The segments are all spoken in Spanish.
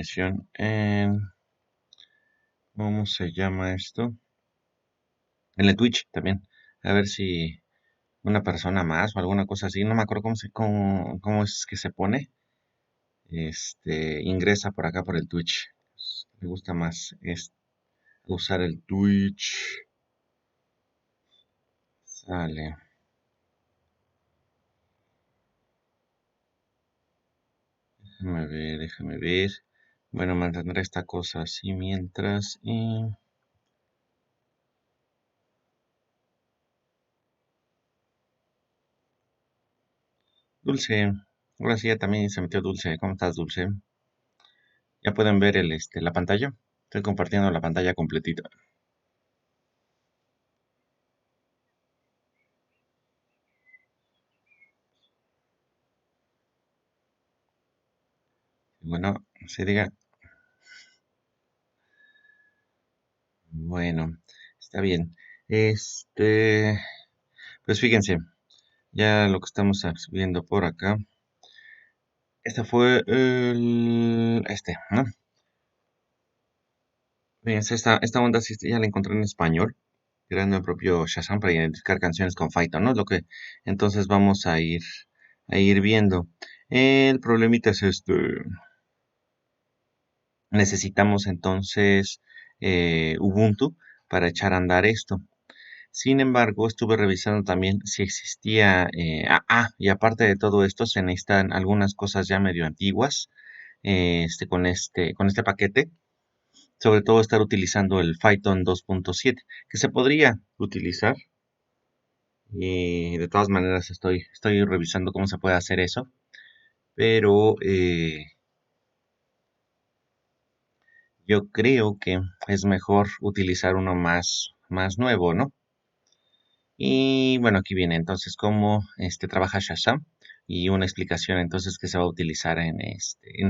transmisión en, ¿cómo se llama esto? En el Twitch también. A ver si una persona más o alguna cosa así, no me acuerdo cómo es que se pone. Ingresa por acá por el Twitch. Me gusta más usar el Twitch. Sale. Déjame ver. Bueno, mantendré esta cosa así mientras. Dulce. Ahora sí ya también se metió Dulce. ¿Cómo estás, Dulce? Ya pueden ver la pantalla. Estoy compartiendo la pantalla completita. Bueno, se diga. Bueno, está bien. Pues fíjense, ya lo que estamos viendo por acá. Este fue ¿no? Fíjense, esta onda sí ya la encontré en español, creando el propio Shazam para identificar canciones con Python, ¿no? Lo que entonces vamos a ir viendo. El problemita es necesitamos entonces Ubuntu para echar a andar esto. Sin embargo, estuve revisando también si existía, y aparte de todo esto, se necesitan algunas cosas ya medio antiguas, con este paquete, sobre todo estar utilizando el Python 2.7, que se podría utilizar, y de todas maneras estoy revisando cómo se puede hacer eso, pero yo creo que es mejor utilizar uno más nuevo, ¿no? Y bueno, aquí viene entonces cómo trabaja Shazam y una explicación entonces que se va a utilizar en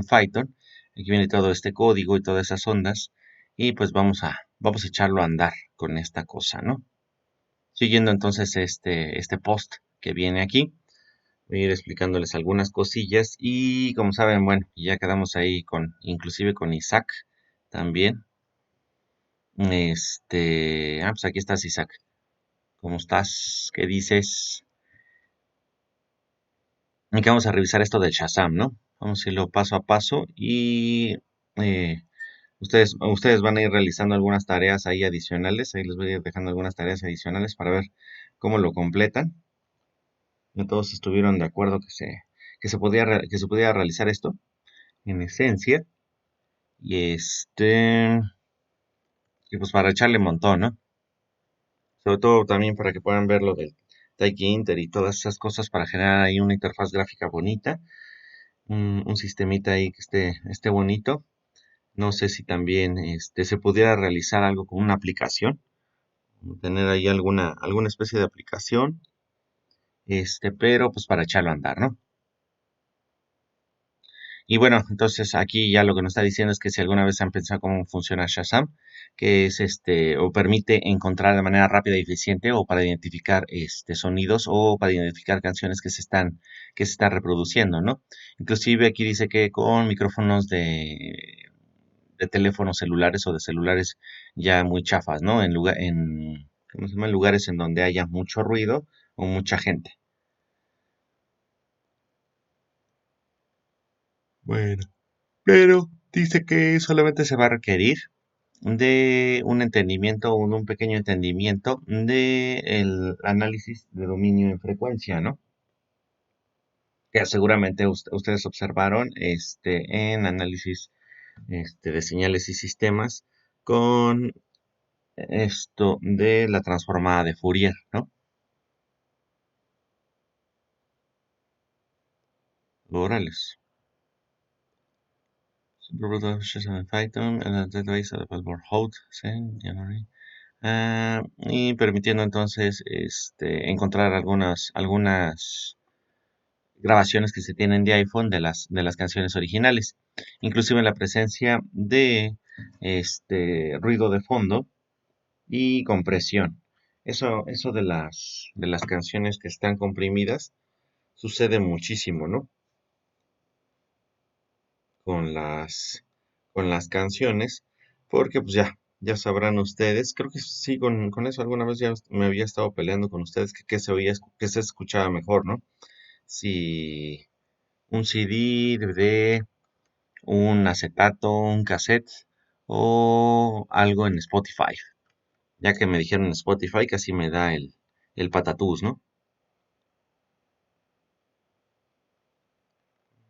Python. Aquí viene todo este código y todas esas ondas y pues vamos a echarlo a andar con esta cosa, ¿no? Siguiendo entonces este post que viene aquí, voy a ir explicándoles algunas cosillas y como saben, bueno, ya quedamos ahí inclusive con Isaac también. Pues aquí estás, Isaac. ¿Cómo estás? ¿Qué dices? Y que vamos a revisar esto del Shazam, ¿no? Vamos a irlo paso a paso y eh, ustedes van a ir realizando algunas tareas ahí adicionales. Ahí les voy a ir dejando algunas tareas adicionales para ver cómo lo completan. No todos estuvieron de acuerdo que se podía realizar esto en esencia. Y y pues para echarle un montón, ¿no? Sobre todo también para que puedan ver lo del Taiki Inter y todas esas cosas para generar ahí una interfaz gráfica bonita, un sistemita ahí que esté bonito. No sé si también se pudiera realizar algo con una aplicación, tener ahí alguna especie de aplicación, pero pues para echarlo a andar, ¿no? Y bueno, entonces aquí ya lo que nos está diciendo es que si alguna vez han pensado cómo funciona Shazam, que es o permite encontrar de manera rápida y eficiente o para identificar sonidos o para identificar canciones que se están reproduciendo, ¿no? Inclusive aquí dice que con micrófonos de teléfonos celulares o de celulares ya muy chafas, ¿no? ¿Cómo se llama? En lugares en donde haya mucho ruido o mucha gente. Bueno, pero dice que solamente se va a requerir de un entendimiento o un pequeño entendimiento de el análisis de dominio en frecuencia, ¿no? Que seguramente ustedes observaron en análisis de señales y sistemas con esto de la transformada de Fourier, ¿no? Orales. Python, el database available hold, y permitiendo entonces encontrar algunas grabaciones que se tienen de iPhone de las canciones originales, inclusive la presencia de ruido de fondo y compresión. Eso de las canciones que están comprimidas sucede muchísimo, ¿no? Con las con las canciones, porque pues ya sabrán ustedes, creo que sí, con eso alguna vez ya me había estado peleando con ustedes, que se oía, que se escuchaba mejor, ¿no? Si un CD, DVD, un acetato, un cassette o algo en Spotify. Ya que me dijeron en Spotify, casi me da el patatús, ¿no?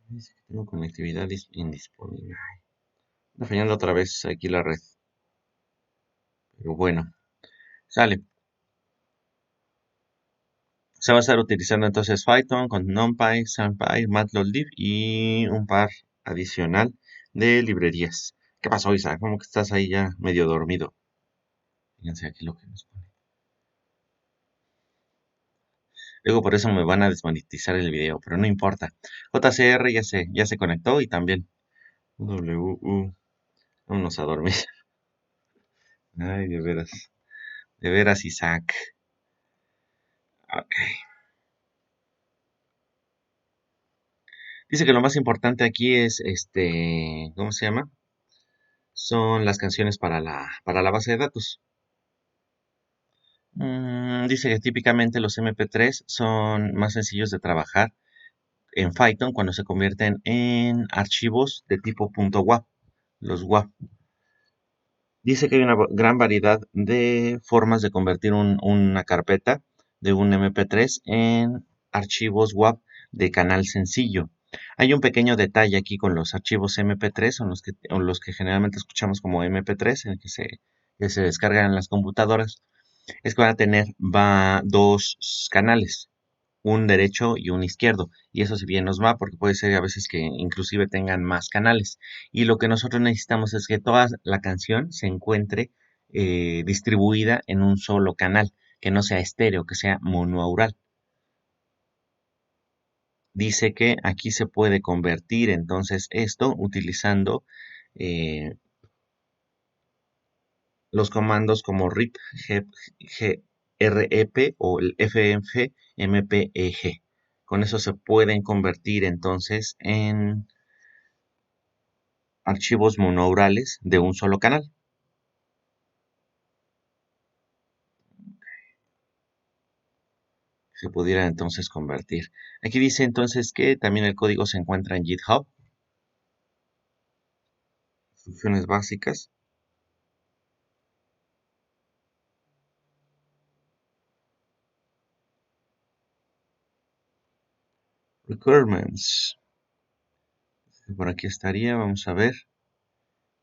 Dice que tengo conectividad indisponible. Está fallando otra vez aquí la red. Pero bueno, sale. Se va a estar utilizando entonces Python con NumPy, SciPy, Matplotlib y un par adicional de librerías. ¿Qué pasó, Isaac? ¿Cómo que estás ahí ya medio dormido? Fíjense aquí lo que nos pone. Luego por eso me van a desmonetizar el video, pero no importa. JCR ya se conectó y también WU. Vámonos a dormir. Ay, de veras, Isaac. Ok. Dice que lo más importante aquí es ¿cómo se llama? Son las canciones para la base de datos. Dice que típicamente los MP3 son más sencillos de trabajar en Python cuando se convierten en archivos de tipo .wav, los WAV. Dice que hay una gran variedad de formas de convertir una carpeta de un MP3 en archivos WAV de canal sencillo. Hay un pequeño detalle aquí con los archivos MP3, o los que generalmente escuchamos como MP3, en el que se descargan en las computadoras, es que van a tener dos canales, un derecho y un izquierdo. Y eso si bien nos va, porque puede ser a veces que inclusive tengan más canales. Y lo que nosotros necesitamos es que toda la canción se encuentre distribuida en un solo canal, que no sea estéreo, que sea monoaural. Dice que aquí se puede convertir entonces esto utilizando eh, los comandos como RIP, grep o el ffmpeg. Con eso se pueden convertir entonces en archivos monoaurales de un solo canal. Se pudiera entonces convertir. Aquí dice entonces que también el código se encuentra en GitHub. Funciones básicas. Requirements. Por aquí estaría, vamos a ver.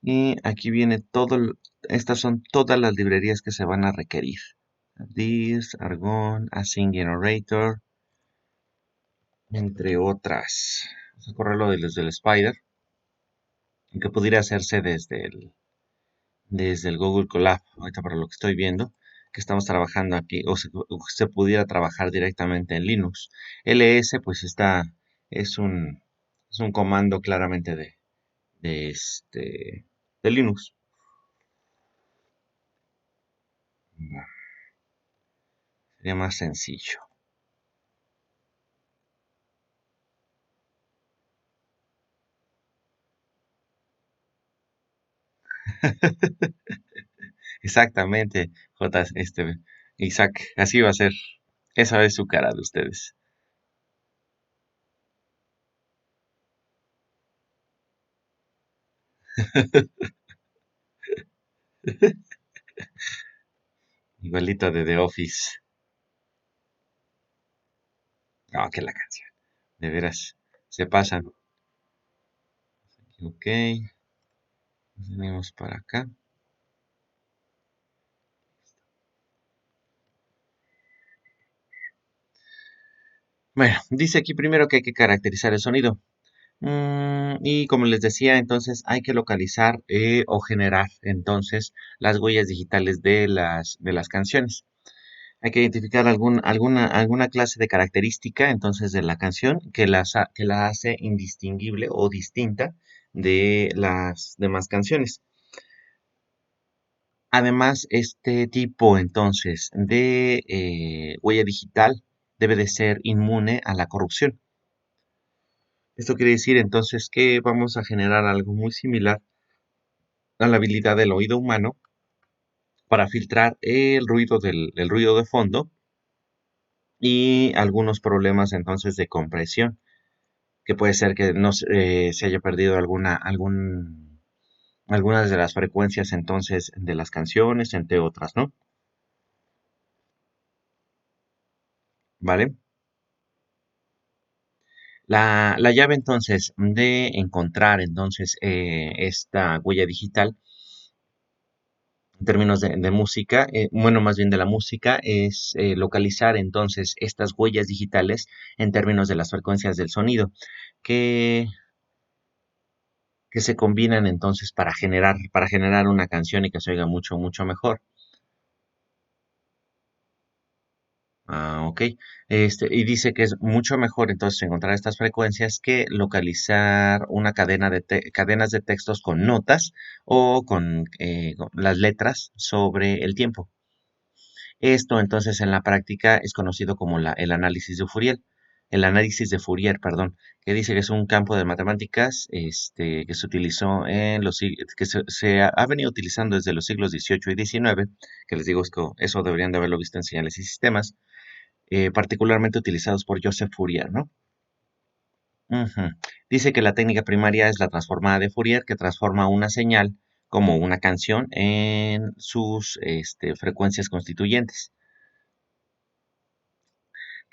Y aquí viene estas son todas las librerías que se van a requerir. This, Argon, Async Generator, entre otras. Vamos a correrlo desde el Spider, que pudiera hacerse desde el Google Colab, ahorita para lo que estoy viendo, que estamos trabajando aquí, o se pudiera trabajar directamente en Linux. ls, pues es un comando claramente de Linux. Sería más sencillo. Exactamente, Isaac, así va a ser. Esa es su cara de ustedes. Igualito de The Office. Ah, que la canción. De veras, se pasan. Ok, venimos para acá. Bueno, dice aquí primero que hay que caracterizar el sonido. Y como les decía, entonces hay que localizar o generar entonces las huellas digitales de las canciones. Hay que identificar alguna clase de característica entonces de la canción que la hace indistinguible o distinta de las demás canciones. Además, este tipo entonces de huella digital debe de ser inmune a la corrupción. Esto quiere decir entonces que vamos a generar algo muy similar a la habilidad del oído humano para filtrar el ruido de fondo y algunos problemas entonces de compresión, que puede ser que no se haya perdido algunas de las frecuencias entonces de las canciones, entre otras, ¿no? ¿Vale? La llave entonces de encontrar entonces esta huella digital en términos de música, bueno, más bien de la música, es localizar entonces estas huellas digitales en términos de las frecuencias del sonido, que, que se combinan entonces para generar una canción y que se oiga mucho, mucho mejor. Ah, ok. Y dice que es mucho mejor entonces encontrar estas frecuencias que localizar una cadenas de textos con notas o con las letras sobre el tiempo. Esto entonces en la práctica es conocido como el análisis de Fourier. El análisis de Fourier, perdón, que dice que es un campo de matemáticas que se utilizó ha venido utilizando desde los siglos XVIII y XIX, que les digo, eso deberían de haberlo visto en señales y sistemas, particularmente utilizados por Joseph Fourier, ¿no? Ujú. Dice que la técnica primaria es la transformada de Fourier, que transforma una señal como una canción en sus frecuencias constituyentes.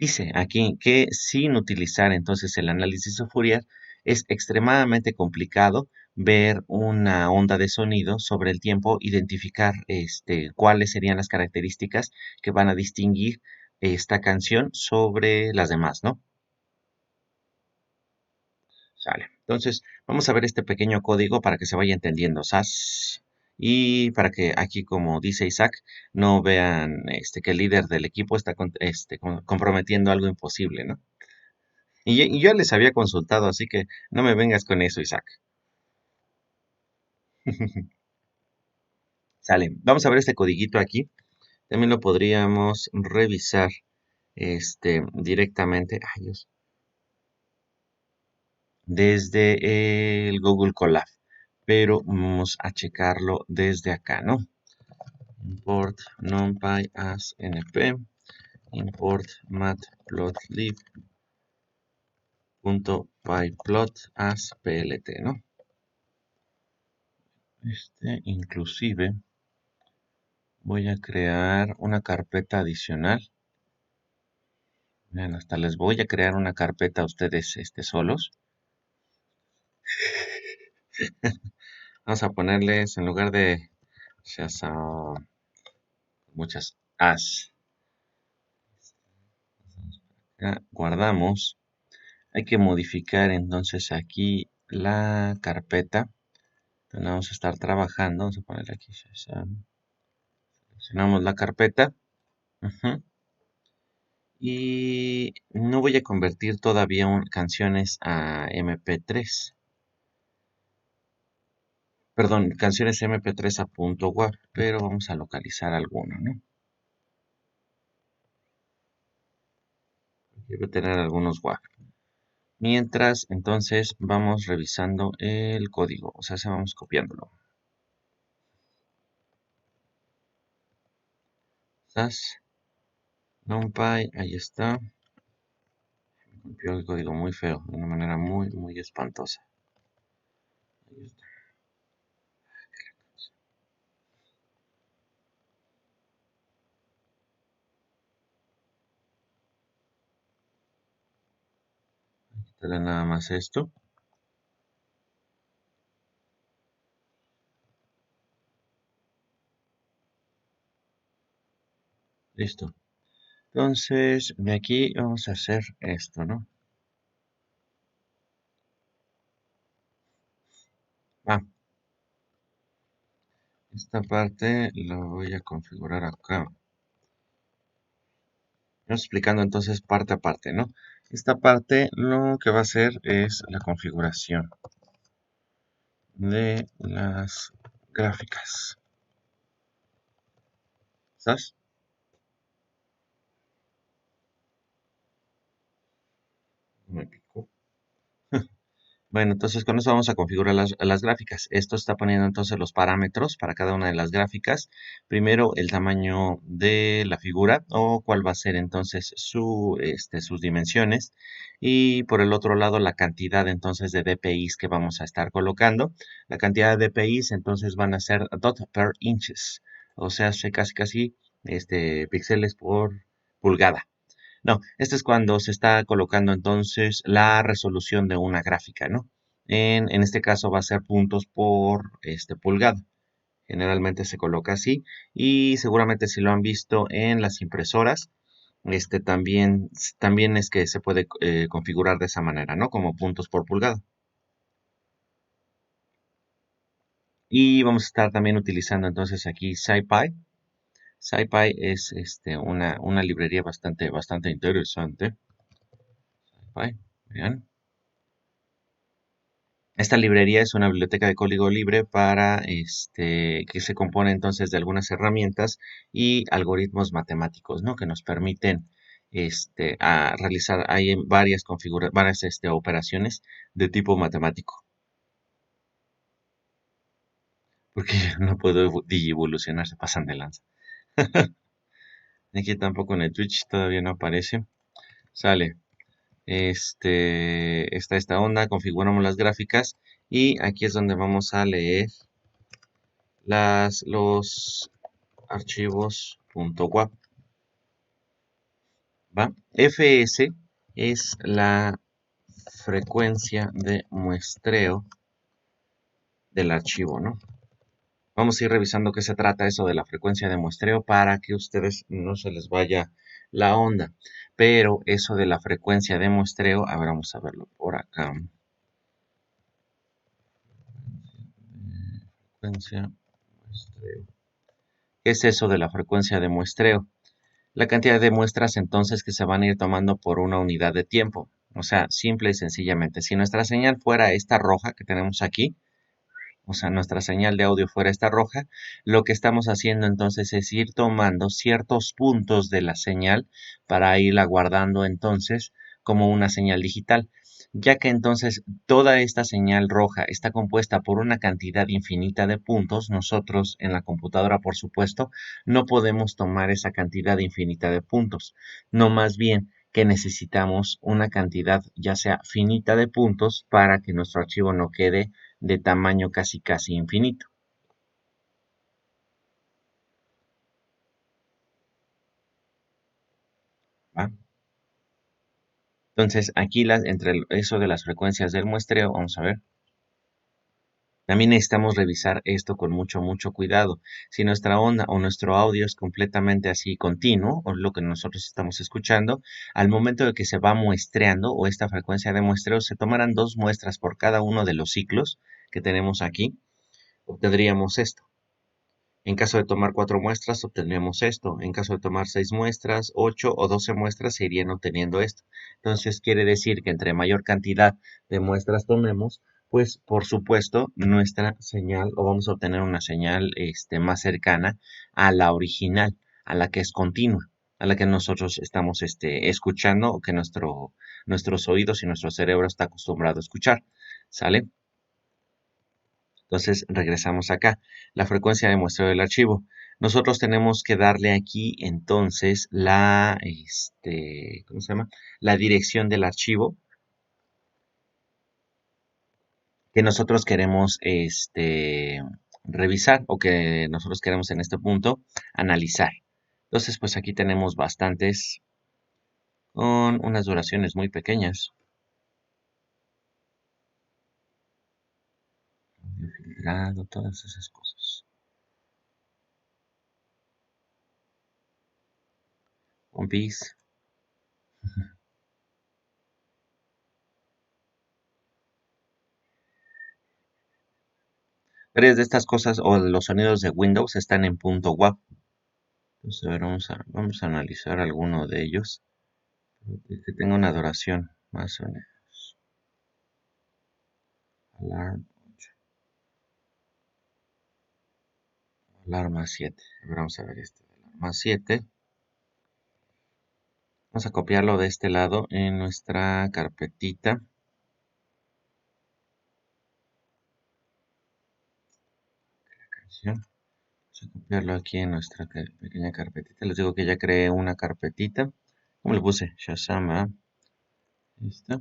Dice aquí que sin utilizar entonces el análisis de Fourier es extremadamente complicado ver una onda de sonido sobre el tiempo, identificar cuáles serían las características que van a distinguir esta canción sobre las demás, ¿no? Sale. Entonces, vamos a ver este pequeño código para que se vaya entendiendo, ¿sas? Y para que aquí, como dice Isaac, no vean que el líder del equipo está comprometiendo algo imposible, ¿no? Y yo les había consultado, así que no me vengas con eso, Isaac. Sale. Vamos a ver este codiguito aquí. También lo podríamos revisar directamente, ay Dios, desde el Google Colab. Pero vamos a checarlo desde acá, ¿no? Import numpy as np, import matplotlib.pyplot as plt, ¿no? Inclusive voy a crear una carpeta adicional. Vean, hasta les voy a crear una carpeta a ustedes solos. Vamos a ponerles en lugar de muchas as. Ya guardamos. Hay que modificar entonces aquí la carpeta. Entonces vamos a estar trabajando. Vamos a ponerle aquí Shazam. Seleccionamos la carpeta. Ujú. Y no voy a convertir todavía canciones a MP3. Perdón, canciones MP3 a .wav, pero vamos a localizar alguno, ¿no? Debe tener algunos WAV. Mientras, entonces, vamos revisando el código, o sea, vamos copiándolo. SAS, NumPy, ahí está. Copió el código muy feo, de una manera muy, muy espantosa. Ahí está. Quitarle nada más esto. Listo. Entonces, de aquí vamos a hacer esto, ¿no? Ah, esta parte la voy a configurar acá. Vamos explicando entonces parte a parte, ¿no? Esta parte lo que va a hacer es la configuración de las gráficas. ¿Estás? Me picó. Bueno, entonces con eso vamos a configurar las gráficas. Esto está poniendo entonces los parámetros para cada una de las gráficas. Primero el tamaño de la figura o cuál va a ser entonces sus dimensiones. Y por el otro lado la cantidad entonces de DPIs que vamos a estar colocando. La cantidad de DPIs entonces van a ser dot per inches. O sea, casi casi píxeles por pulgada. No, este es cuando se está colocando entonces la resolución de una gráfica, ¿no? En este caso va a ser puntos por pulgada. Generalmente se coloca así y seguramente si lo han visto en las impresoras, también es que se puede configurar de esa manera, ¿no? Como puntos por pulgada. Y vamos a estar también utilizando entonces aquí SciPy. SciPy es una librería bastante interesante. SciPy, vean. Esta librería es una biblioteca de código libre para que se compone entonces de algunas herramientas y algoritmos matemáticos, ¿no? Que nos permiten a realizar varias operaciones de tipo matemático. Porque no puedo digievolucionar, se pasan de lanza. Aquí tampoco en el Twitch todavía no aparece. Sale. Está esta onda, configuramos las gráficas y aquí es donde vamos a leer los archivos .wav, ¿va? fs es la frecuencia de muestreo del archivo, ¿no? Vamos a ir revisando qué se trata eso de la frecuencia de muestreo para que ustedes no se les vaya la onda. Pero eso de la frecuencia de muestreo, a ver, vamos a verlo por acá. Frecuencia de muestreo. ¿Qué es eso de la frecuencia de muestreo? La cantidad de muestras entonces que se van a ir tomando por una unidad de tiempo. O sea, simple y sencillamente, si nuestra señal fuera esta roja que tenemos aquí, o sea, nuestra señal de audio fuera esta roja, lo que estamos haciendo entonces es ir tomando ciertos puntos de la señal para irla guardando entonces como una señal digital, ya que entonces toda esta señal roja está compuesta por una cantidad infinita de puntos, nosotros en la computadora, por supuesto, no podemos tomar esa cantidad infinita de puntos, no más bien que necesitamos una cantidad ya sea finita de puntos para que nuestro archivo no quede de tamaño casi infinito, ¿va? Entonces, aquí eso de las frecuencias del muestreo, vamos a ver. También necesitamos revisar esto con mucho cuidado. Si nuestra onda o nuestro audio es completamente así continuo, o lo que nosotros estamos escuchando, al momento de que se va muestreando o esta frecuencia de muestreo, se tomarán dos muestras por cada uno de los ciclos que tenemos aquí, obtendríamos esto. En caso de tomar 4 muestras, obtendríamos esto. En caso de tomar 6 muestras, 8 o 12 muestras, se irían obteniendo esto. Entonces, quiere decir que entre mayor cantidad de muestras tomemos, pues por supuesto nuestra señal, o vamos a obtener una señal más cercana a la original, a la que es continua, a la que nosotros estamos escuchando o que nuestros oídos y nuestro cerebro está acostumbrado a escuchar. ¿Sale? Entonces regresamos acá, la frecuencia de muestreo del archivo. Nosotros tenemos que darle aquí entonces ¿cómo se llama? La dirección del archivo que nosotros queremos revisar o que nosotros queremos en este punto analizar. Entonces, pues aquí tenemos bastantes con unas duraciones muy pequeñas. Filtrado, todas esas cosas. One Piece. Varias de estas cosas o los sonidos de Windows están en punto .wav. Entonces, a ver, vamos a analizar alguno de ellos. Que tenga una duración más o menos. Alarm 8, alarma 7. Vamos a ver este. Alarma 7. Vamos a copiarlo de este lado en nuestra carpetita. Vamos a copiarlo aquí en nuestra pequeña carpetita. Les digo que ya creé una carpetita. ¿Cómo le puse? Shazam, ¿verdad? Listo.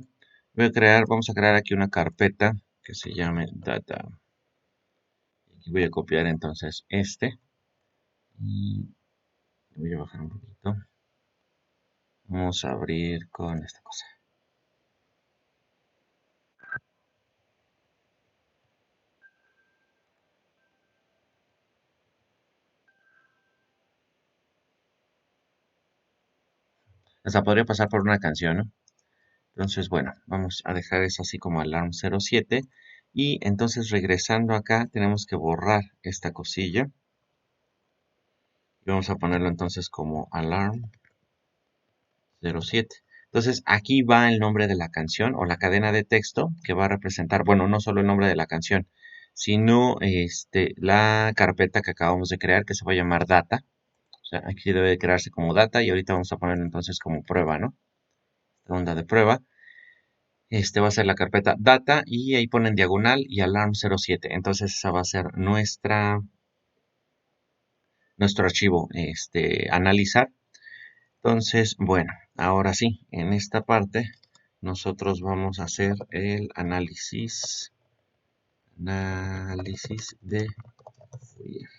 Vamos a crear aquí una carpeta que se llame Data. Aquí voy a copiar entonces este. Y voy a bajar un poquito. Vamos a abrir con esta cosa. Hasta podría pasar por una canción, ¿no? Entonces, bueno, vamos a dejar eso así como alarm 07. Y entonces regresando acá tenemos que borrar esta cosilla. Y vamos a ponerlo entonces como alarm 07. Entonces aquí va el nombre de la canción o la cadena de texto que va a representar, bueno, no solo el nombre de la canción, sino la carpeta que acabamos de crear que se va a llamar data. O sea, aquí debe de crearse como data y ahorita vamos a ponerlo entonces como prueba, ¿no? Onda de prueba. Este va a ser la carpeta data y ahí ponen diagonal y alarm 07. Entonces esa va a ser nuestro archivo, analizar. Entonces, bueno, ahora sí, en esta parte nosotros vamos a hacer el análisis de Fourier.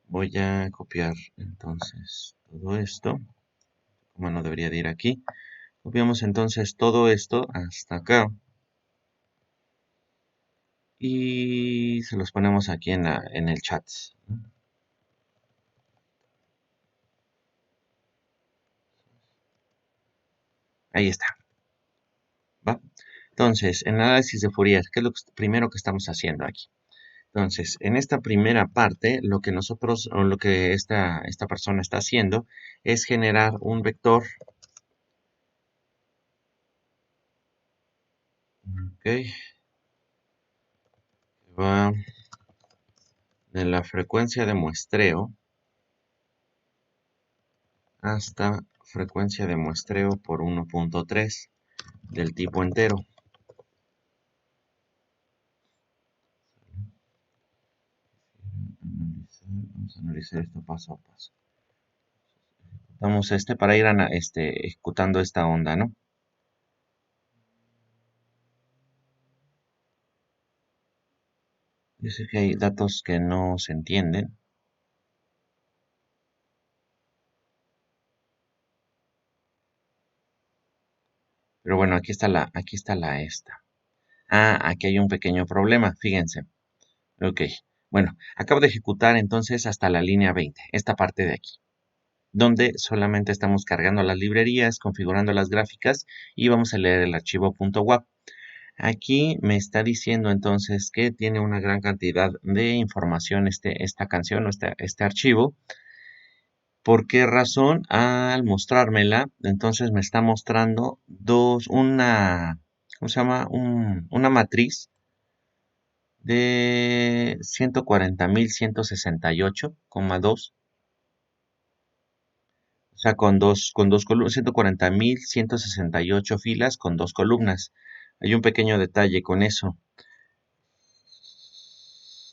Voy a copiar entonces todo esto, como no debería de ir aquí. Copiamos entonces todo esto hasta acá y se los ponemos aquí en el chat. Ahí está, ¿va? Entonces, en análisis de Fourier, ¿qué es lo primero que estamos haciendo aquí? Entonces, en esta primera parte, lo que nosotros, o lo que esta persona está haciendo, es generar un vector, ok, que va de la frecuencia de muestreo hasta frecuencia de muestreo por 1.3 del tipo entero. Vamos a analizar esto paso a paso. Vamos para ir ejecutando esta onda, ¿no? Dice que hay datos que no se entienden. Pero bueno, aquí está la esta. Ah, aquí hay un pequeño problema, fíjense. Ok, bueno, acabo de ejecutar entonces hasta la línea 20, esta parte de aquí, donde solamente estamos cargando las librerías, configurando las gráficas y vamos a leer el archivo .wav. Aquí me está diciendo entonces que tiene una gran cantidad de información esta canción o este archivo. ¿Por qué razón? Al mostrármela, entonces me está mostrando ¿cómo se llama? Una matriz de 140.168,2, o sea, con dos columnas, 140.168 filas con dos columnas. Hay un pequeño detalle con eso.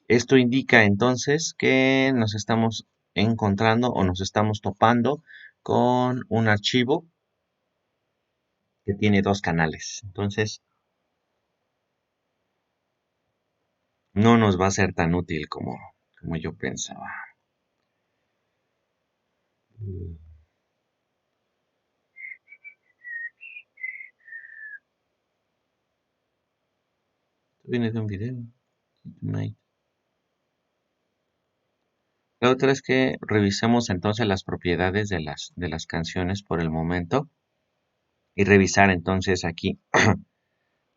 Esto indica entonces que nos estamos encontrando o nos estamos topando con un archivo que tiene dos canales. Entonces, no nos va a ser tan útil como yo pensaba. Esto viene de un video. La otra es que revisemos entonces las propiedades de las canciones por el momento y revisar entonces aquí la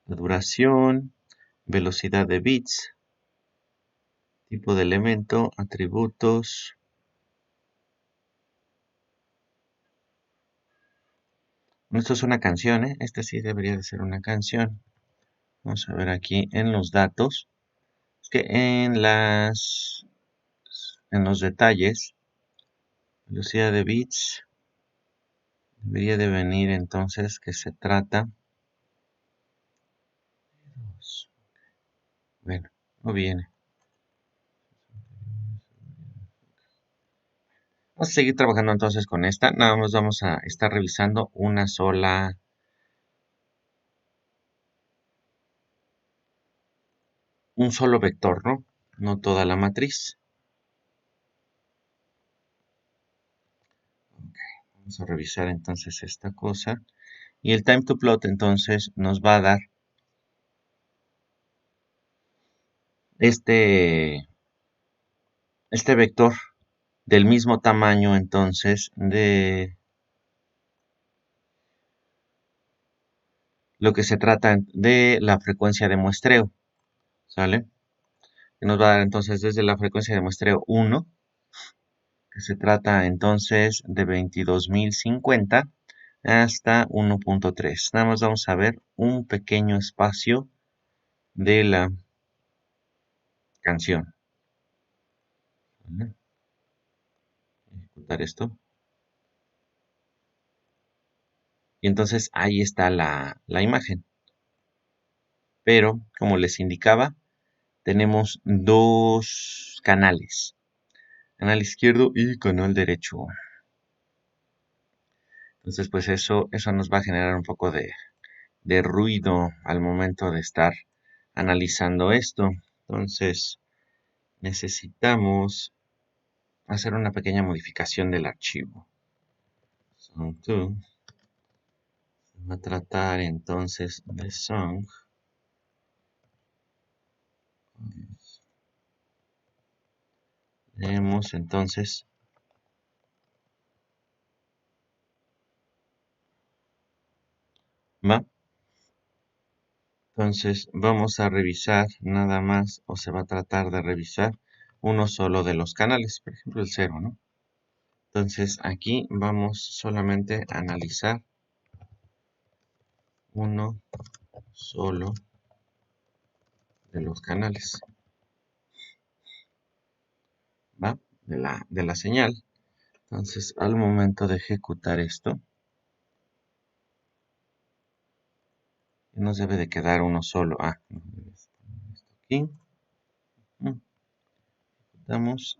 duración, velocidad de bits, tipo de elemento, atributos. Esto es una canción, ¿eh? Esta sí debería de ser una canción. Vamos a ver aquí en los datos. Es que en los detalles, velocidad de bits, debería de venir entonces que se trata Bueno, no viene. Vamos a seguir trabajando entonces con esta. Nada más vamos a estar revisando un solo vector, ¿no? No toda la matriz. Ok, vamos a revisar entonces esta cosa. Y el time to plot entonces nos va a dar este vector del mismo tamaño entonces de lo que se trata de la frecuencia de muestreo, ¿sale? Que nos va a dar entonces desde la frecuencia de muestreo 1, que se trata entonces de 22.050 hasta 1.3. Nada más vamos a ver un pequeño espacio de la canción. ¿Vale? Ejecutar esto. Y entonces ahí está la imagen. Pero, como les indicaba, tenemos dos canales. Canal izquierdo y canal derecho. Entonces, pues eso nos va a generar un poco de ruido al momento de estar analizando esto. Entonces, necesitamos hacer una pequeña modificación del archivo. Song2 va a tratar entonces de song. Tenemos entonces, va. Entonces vamos a revisar nada más, o se va a tratar de revisar uno solo de los canales, por ejemplo el cero, ¿no? Entonces aquí vamos solamente a analizar uno solo de los canales, ¿va? De la señal. Entonces al momento de ejecutar esto, nos debe de quedar uno solo. No, esto aquí.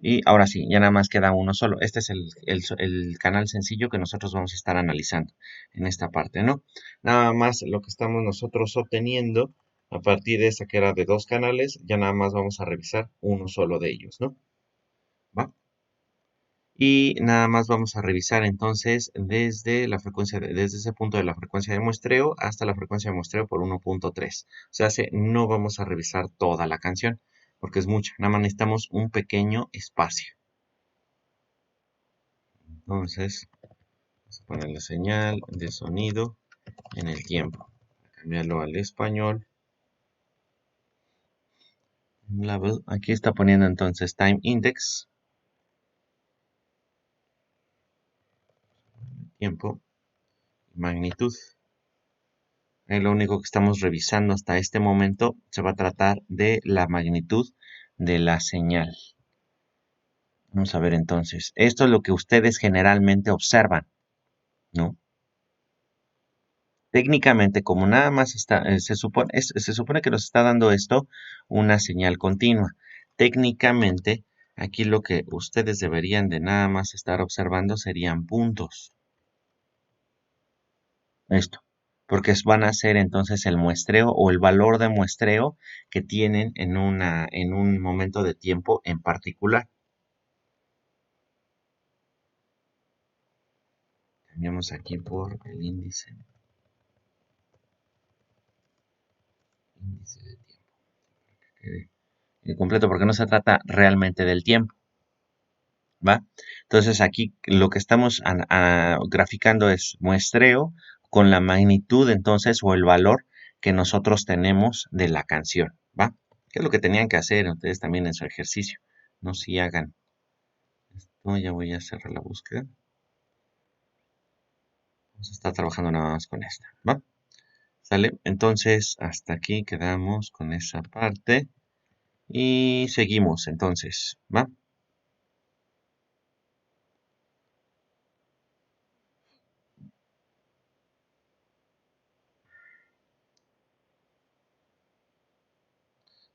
Y ahora sí, ya nada más queda uno solo. Este es el canal sencillo que nosotros vamos a estar analizando en esta parte, ¿no? Nada más lo que estamos nosotros obteniendo a partir de esa que era de dos canales, ya nada más vamos a revisar uno solo de ellos, ¿no? ¿Va? Y nada más vamos a revisar entonces desde ese punto de la frecuencia de muestreo hasta la frecuencia de muestreo por 1.3. O sea, no vamos a revisar toda la canción porque es mucha. Nada más necesitamos un pequeño espacio. Entonces, vamos a poner la señal de sonido en el tiempo. Cambiarlo al español. Label. Aquí está poniendo entonces time index. Tiempo. Magnitud. Lo único que estamos revisando hasta este momento se va a tratar de la magnitud de la señal. Vamos a ver entonces. Esto es lo que ustedes generalmente observan, ¿no? Técnicamente, como nada más se supone que nos está dando esto una señal continua. Técnicamente, aquí lo que ustedes deberían de nada más estar observando serían puntos. Esto, porque van a ser entonces el muestreo o el valor de muestreo que tienen en un momento de tiempo en particular. Cambiamos aquí por el índice de tiempo. Que quede completo porque no se trata realmente del tiempo. ¿Va? Entonces aquí lo que estamos graficando es muestreo con la magnitud entonces o el valor que nosotros tenemos de la canción, ¿va? ¿Qué es lo que tenían que hacer ustedes también en su ejercicio? No si hagan esto, ya voy a cerrar la búsqueda. Vamos a estar trabajando nada más con esta, ¿va? ¿Sale? Entonces hasta aquí quedamos con esa parte y seguimos entonces, ¿va?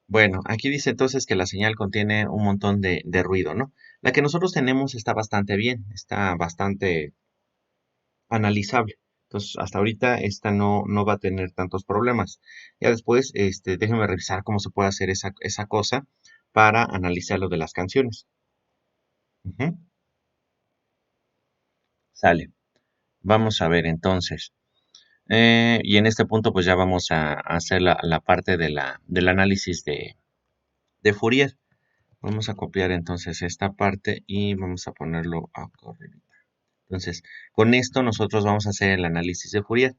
Bueno, aquí dice entonces que la señal contiene un montón de ruido, ¿no? La que nosotros tenemos está bastante bien, está bastante analizable. Entonces, hasta ahorita esta no va a tener tantos problemas. Ya después, déjenme revisar cómo se puede hacer esa cosa para analizar lo de las canciones. Ujú. Sale. Vamos a ver entonces. Y en este punto, pues ya vamos a hacer la parte del análisis de Fourier. Vamos a copiar entonces esta parte y vamos a ponerlo acá arriba. Entonces, con esto nosotros vamos a hacer el análisis de Fourier.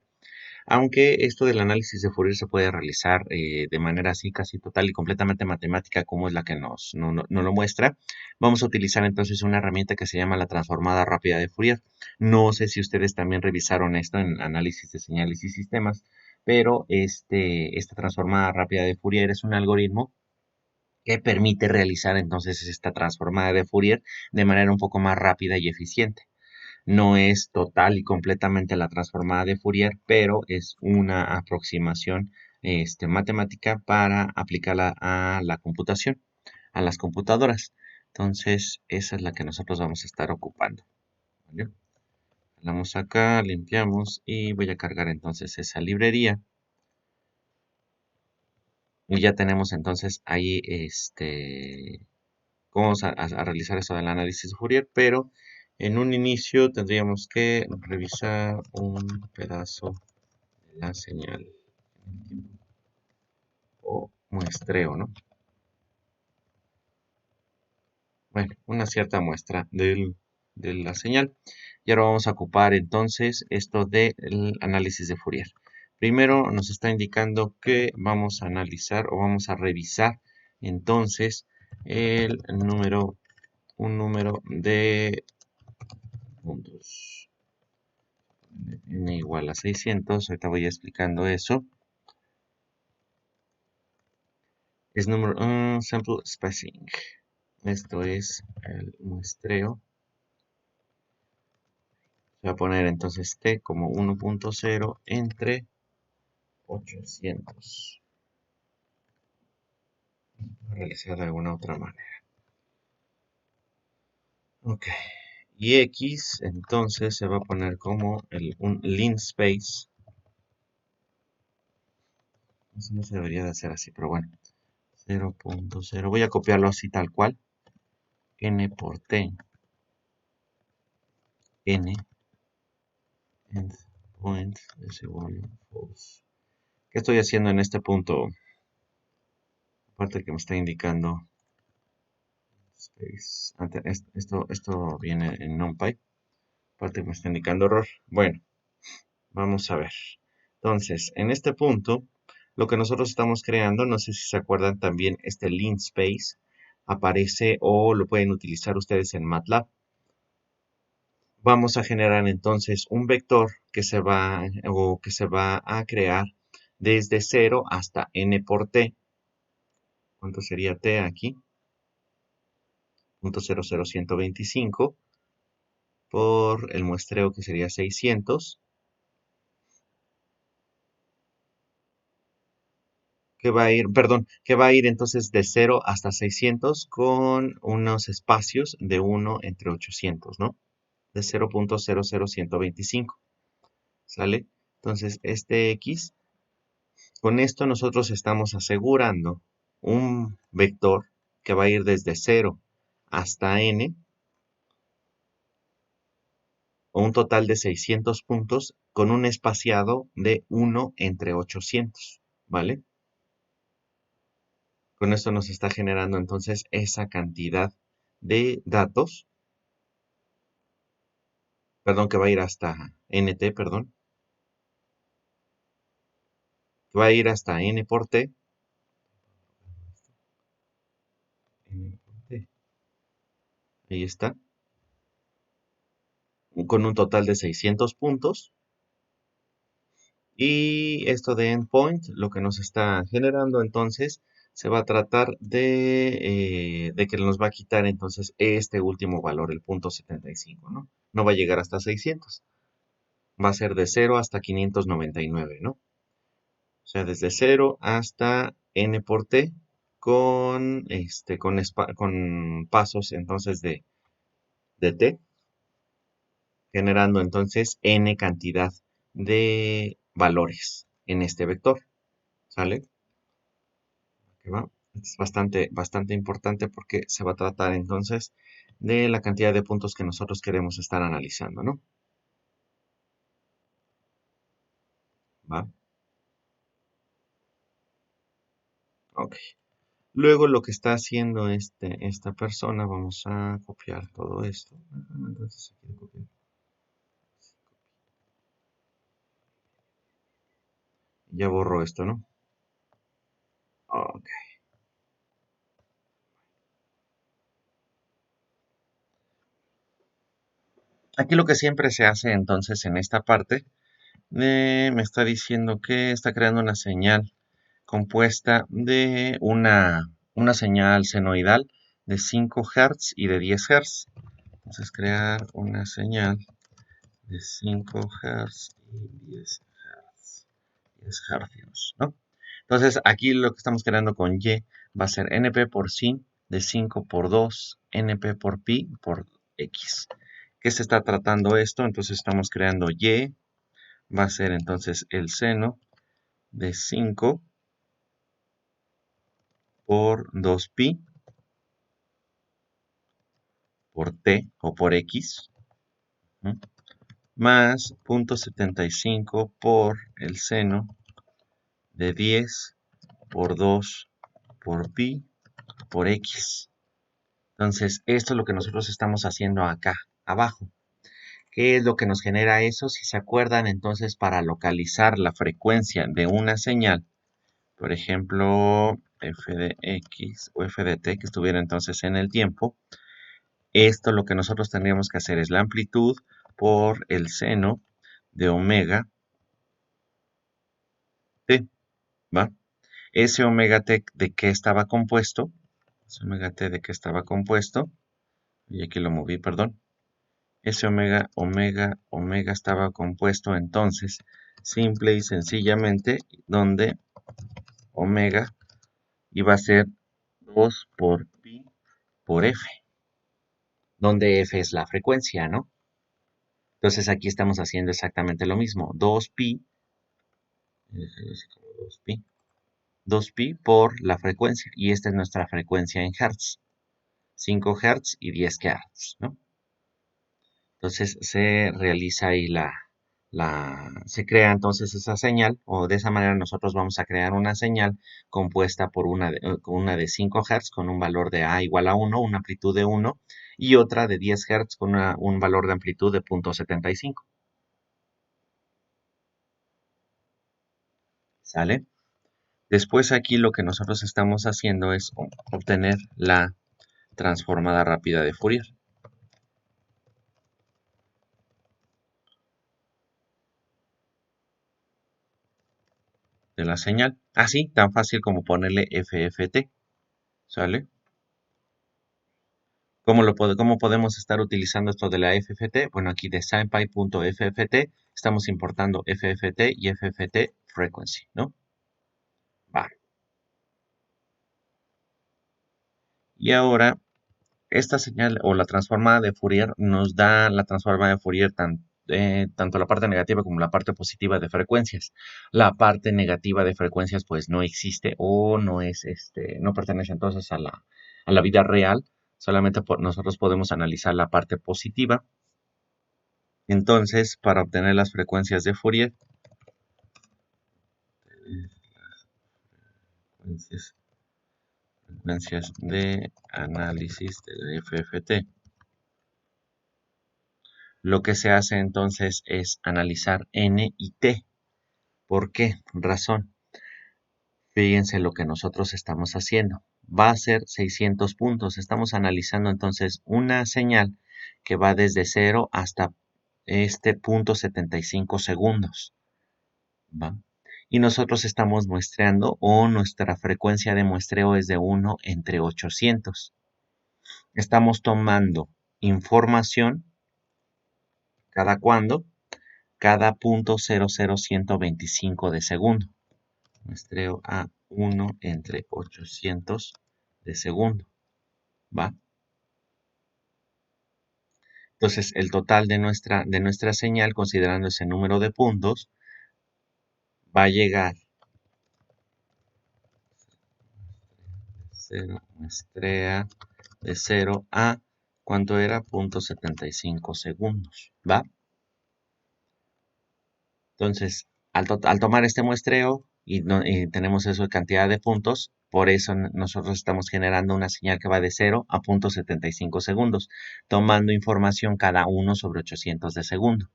Aunque esto del análisis de Fourier se puede realizar de manera así casi total y completamente matemática como es la que nos lo muestra, vamos a utilizar entonces una herramienta que se llama la transformada rápida de Fourier. No sé si ustedes también revisaron esto en análisis de señales y sistemas, pero esta transformada rápida de Fourier es un algoritmo que permite realizar entonces esta transformada de Fourier de manera un poco más rápida y eficiente. No es total y completamente la transformada de Fourier, pero es una aproximación matemática para aplicarla a la computación, a las computadoras. Entonces, esa es la que nosotros vamos a estar ocupando. ¿Vale? Vamos acá, limpiamos y voy a cargar entonces esa librería. Y ya tenemos entonces ahí cómo vamos a realizar eso del análisis de Fourier, pero en un inicio tendríamos que revisar un pedazo la señal o muestreo, ¿no? Bueno, una cierta muestra de la señal. Y ahora vamos a ocupar entonces esto del análisis de Fourier. Primero nos está indicando que vamos a analizar o vamos a revisar entonces el número, un número de puntos n igual a 600. Ahorita voy explicando eso. Es número sample spacing. Esto es el muestreo. Se va a poner entonces t como 1.0 entre 800. Voy a realizar de alguna otra manera. Ok. Y x entonces se va a poner como un linspace. Eso no se debería de hacer así, pero bueno. 0.0. Voy a copiarlo así tal cual. N por t. N. Nth point es igual a false. ¿Qué estoy haciendo en este punto? Aparte que me está indicando space. Esto viene en NumPy. Aparte que me está indicando error. Bueno, vamos a ver. Entonces, en este punto, lo que nosotros estamos creando, no sé si se acuerdan también, este linspace aparece o lo pueden utilizar ustedes en MATLAB. Vamos a generar entonces un vector que se va a crear desde 0 hasta n por t. ¿Cuánto sería t aquí? 0.00125 por el muestreo que sería 600, que va a ir, perdón, que va a ir entonces de 0 hasta 600 con unos espacios de 1 entre 800, ¿no? De 0.00125, ¿sale? Entonces, este X, con esto nosotros estamos asegurando un vector que va a ir desde 0 hasta n, o un total de 600 puntos, con un espaciado de 1 entre 800, ¿vale? Con esto nos está generando entonces esa cantidad de datos, perdón, que va a ir hasta nt, perdón, que va a ir hasta n por t, n por t, ahí está, con un total de 600 puntos. Y esto de endpoint, lo que nos está generando entonces, se va a tratar de que nos va a quitar entonces este último valor, el punto 75, ¿no? No va a llegar hasta 600, va a ser de 0 hasta 599, ¿no? O sea, desde 0 hasta n por t, con pasos entonces de t, generando entonces n cantidad de valores en este vector, ¿sale? ¿Qué va? Es bastante importante porque se va a tratar entonces de la cantidad de puntos que nosotros queremos estar analizando, ¿no? ¿Va? Ok. Luego lo que está haciendo esta persona, vamos a copiar todo esto. Entonces, aquí copiar. Ya borro esto, ¿no? Ok. Aquí lo que siempre se hace entonces en esta parte, me está diciendo que está creando una señal compuesta de una señal senoidal de 5 Hz y de 10 Hz. Entonces crear una señal de 5 Hz y 10 Hz, ¿no? Entonces aquí lo que estamos creando con Y va a ser NP por sin de 5 por 2, NP por pi por X. ¿Qué se está tratando esto? Entonces estamos creando Y, va a ser entonces el seno de 5 por 2pi por t o por x, ¿no? Más 0.75 por el seno de 10 por 2 por pi por x. Entonces, esto es lo que nosotros estamos haciendo acá abajo. ¿Qué es lo que nos genera eso? Si se acuerdan, entonces, para localizar la frecuencia de una señal, por ejemplo, f de x o f de t, que estuviera entonces en el tiempo, esto lo que nosotros tendríamos que hacer es la amplitud por el seno de omega t, ¿va? Ese omega t de qué estaba compuesto, ese omega t de qué estaba compuesto, y aquí lo moví, perdón. Ese omega estaba compuesto entonces, simple y sencillamente, donde omega iba a ser 2 por pi por f, donde f es la frecuencia, ¿no? Entonces aquí estamos haciendo exactamente lo mismo, 2pi, 2pi, 2pi por la frecuencia, y esta es nuestra frecuencia en hertz, 5 Hz y 10 Hz, ¿no? Entonces se realiza ahí se crea entonces esa señal, o de esa manera nosotros vamos a crear una señal compuesta por una de 5 Hz con un valor de A igual a 1, una amplitud de 1, y otra de 10 Hz con un valor de amplitud de 0.75. ¿Sale? Después aquí lo que nosotros estamos haciendo es obtener la transformada rápida de Fourier de la señal. Así, tan fácil como ponerle FFT. ¿Sale? ¿Cómo podemos estar utilizando esto de la FFT? Bueno, aquí de SciPy.fft estamos importando FFT y FFT frequency, ¿no? Va. Y ahora, esta señal o la transformada de Fourier nos da la transformada de Fourier tanto la parte negativa como la parte positiva de frecuencias. La parte negativa de frecuencias pues no existe o no es no pertenece entonces a la vida real. Solamente nosotros podemos analizar la parte positiva. Entonces, para obtener las frecuencias de Fourier, frecuencias de análisis del FFT, lo que se hace entonces es analizar N y T. ¿Por qué razón? Fíjense lo que nosotros estamos haciendo. Va a ser 600 puntos. Estamos analizando entonces una señal que va desde 0 hasta este punto 75 segundos. ¿Va? Y nosotros estamos muestreando o nuestra frecuencia de muestreo es de 1 entre 800. Estamos tomando información cada cuándo, cada .00125 de segundo. Muestreo a 1 entre 800 de segundo, ¿va? Entonces, el total de nuestra señal, considerando ese número de puntos, va a llegar muestrea de 0 a, ¿cuánto era? 0.75 segundos, ¿va? Entonces, al tomar este muestreo y tenemos esa cantidad de puntos, por eso nosotros estamos generando una señal que va de 0 a 0.75 segundos, tomando información cada uno sobre 800 de segundo.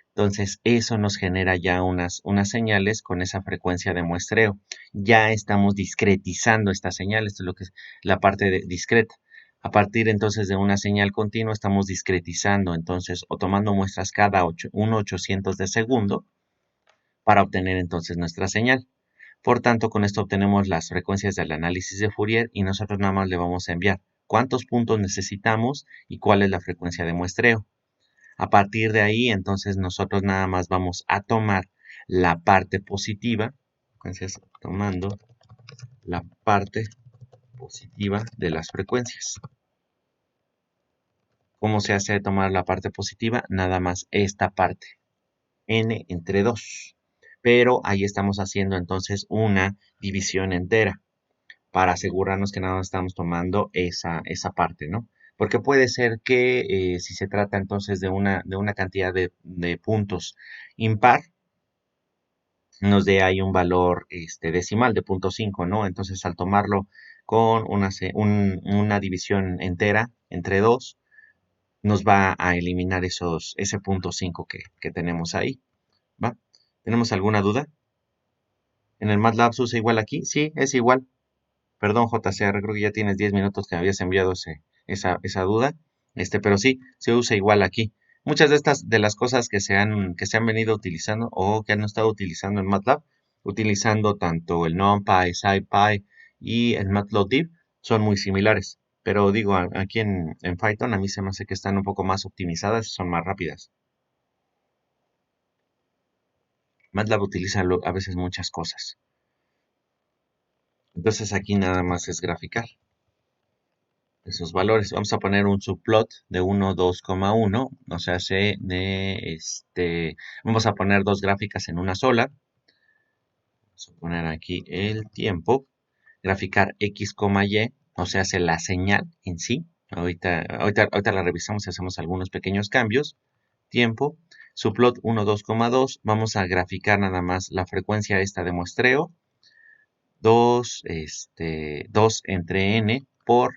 Entonces, eso nos genera ya unas señales con esa frecuencia de muestreo. Ya estamos discretizando esta señal, esto es lo que es la parte discreta. A partir entonces de una señal continua, estamos discretizando entonces o tomando muestras cada 1/800 de segundo para obtener entonces nuestra señal. Por tanto, con esto obtenemos las frecuencias del análisis de Fourier y nosotros nada más le vamos a enviar cuántos puntos necesitamos y cuál es la frecuencia de muestreo. A partir de ahí, entonces nosotros nada más vamos a tomar la parte positiva, entonces tomando la parte positiva de las frecuencias. ¿Cómo se hace tomar la parte positiva? Nada más esta parte, n entre 2. Pero ahí estamos haciendo entonces una división entera para asegurarnos que nada más estamos tomando esa parte, ¿no? Porque puede ser que si se trata entonces de una cantidad de puntos impar, nos dé ahí un valor decimal de 0.5, ¿no? Entonces al tomarlo con una división entera entre 2, nos va a eliminar ese 0.5 que tenemos ahí, ¿va? ¿Tenemos alguna duda? ¿En el MATLAB se usa igual aquí? Sí, es igual. Perdón, JCR, creo que ya tienes 10 minutos que me habías enviado esa duda. Pero sí, se usa igual aquí. Muchas de las cosas que se han venido utilizando o que han estado utilizando en MATLAB, utilizando tanto el NumPy, SciPy y el Matplotlib, son muy similares. Pero digo, aquí en Python a mí se me hace que están un poco más optimizadas y son más rápidas. MATLAB utiliza a veces muchas cosas. Entonces aquí nada más es graficar esos valores. Vamos a poner un subplot de 1, 2,1, o sea, vamos a poner dos gráficas en una sola. Vamos a poner aquí el tiempo, graficar X, Y, o sea, hace la señal en sí. Ahorita la revisamos y hacemos algunos pequeños cambios. Tiempo, subplot 1, 2,2, vamos a graficar nada más la frecuencia esta de muestreo. 2 entre n por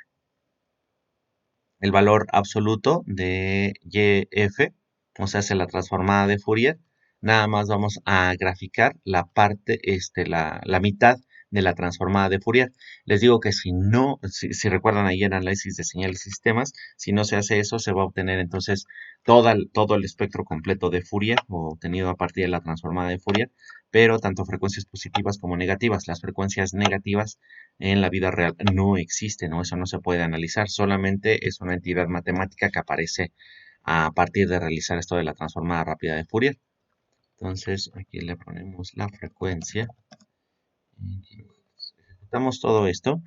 el valor absoluto de YF, o sea, hace la transformada de Fourier, nada más vamos a graficar la parte, la mitad de la transformada de Fourier. Les digo que si no, si recuerdan ahí en análisis de señales y sistemas, si no se hace eso, se va a obtener entonces todo el espectro completo de Fourier, obtenido a partir de la transformada de Fourier, pero tanto frecuencias positivas como negativas. Las frecuencias negativas en la vida real no existe, ¿no? Eso no se puede analizar, solamente es una entidad matemática que aparece a partir de realizar esto de la transformada rápida de Fourier. Entonces, aquí le ponemos la frecuencia. Ejecutamos todo esto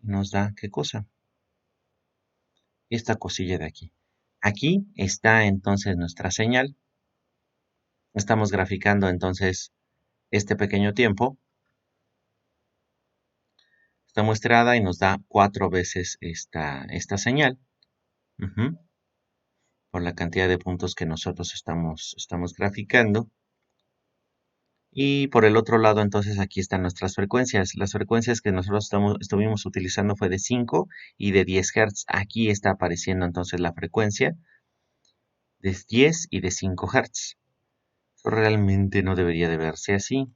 y nos da, ¿qué cosa? Esta cosilla de aquí. Aquí está entonces nuestra señal. Estamos graficando entonces este pequeño tiempo. Está muestrada y nos da 4 veces esta señal. Por la cantidad de puntos que nosotros estamos graficando. Y por el otro lado, entonces aquí están nuestras frecuencias. Las frecuencias que nosotros estuvimos utilizando fue de 5 y de 10 Hz. Aquí está apareciendo entonces la frecuencia de 10 y de 5 Hz. Eso realmente no debería de verse así.